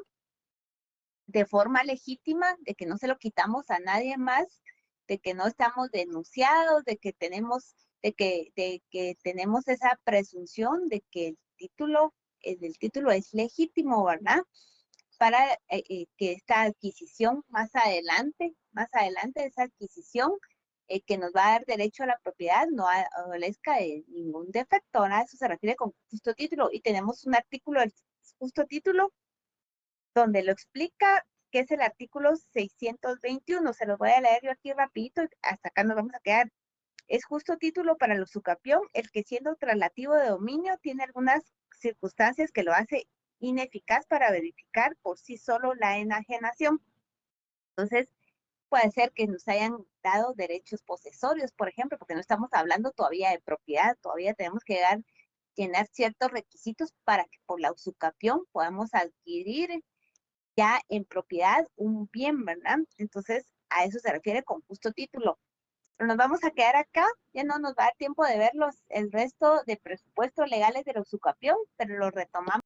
Speaker 1: de forma legítima, de que no se lo quitamos a nadie más, de que no estamos denunciados, de que tenemos esa presunción de que el título es legítimo, ¿verdad? Para que esta adquisición más adelante esa adquisición que nos va a dar derecho a la propiedad no adolezca de ningún defecto, ¿verdad? Eso se refiere con justo título, y tenemos un artículo del justo título donde lo explica, que es el artículo 621. Se los voy a leer yo aquí rapidito, hasta acá nos vamos a quedar. Es justo título para el usucapión el que, siendo traslativo de dominio, tiene algunas circunstancias que lo hace ineficaz para verificar por sí solo la enajenación. Entonces, puede ser que nos hayan dado derechos posesorios, por ejemplo, porque no estamos hablando todavía de propiedad, todavía tenemos que llenar ciertos requisitos para que por la usucapión podamos adquirir ya en propiedad un bien, ¿verdad? Entonces, a eso se refiere con justo título. Pero nos vamos a quedar acá, ya no nos va a dar tiempo de ver el resto de presupuestos legales de la usucapión, pero lo retomamos.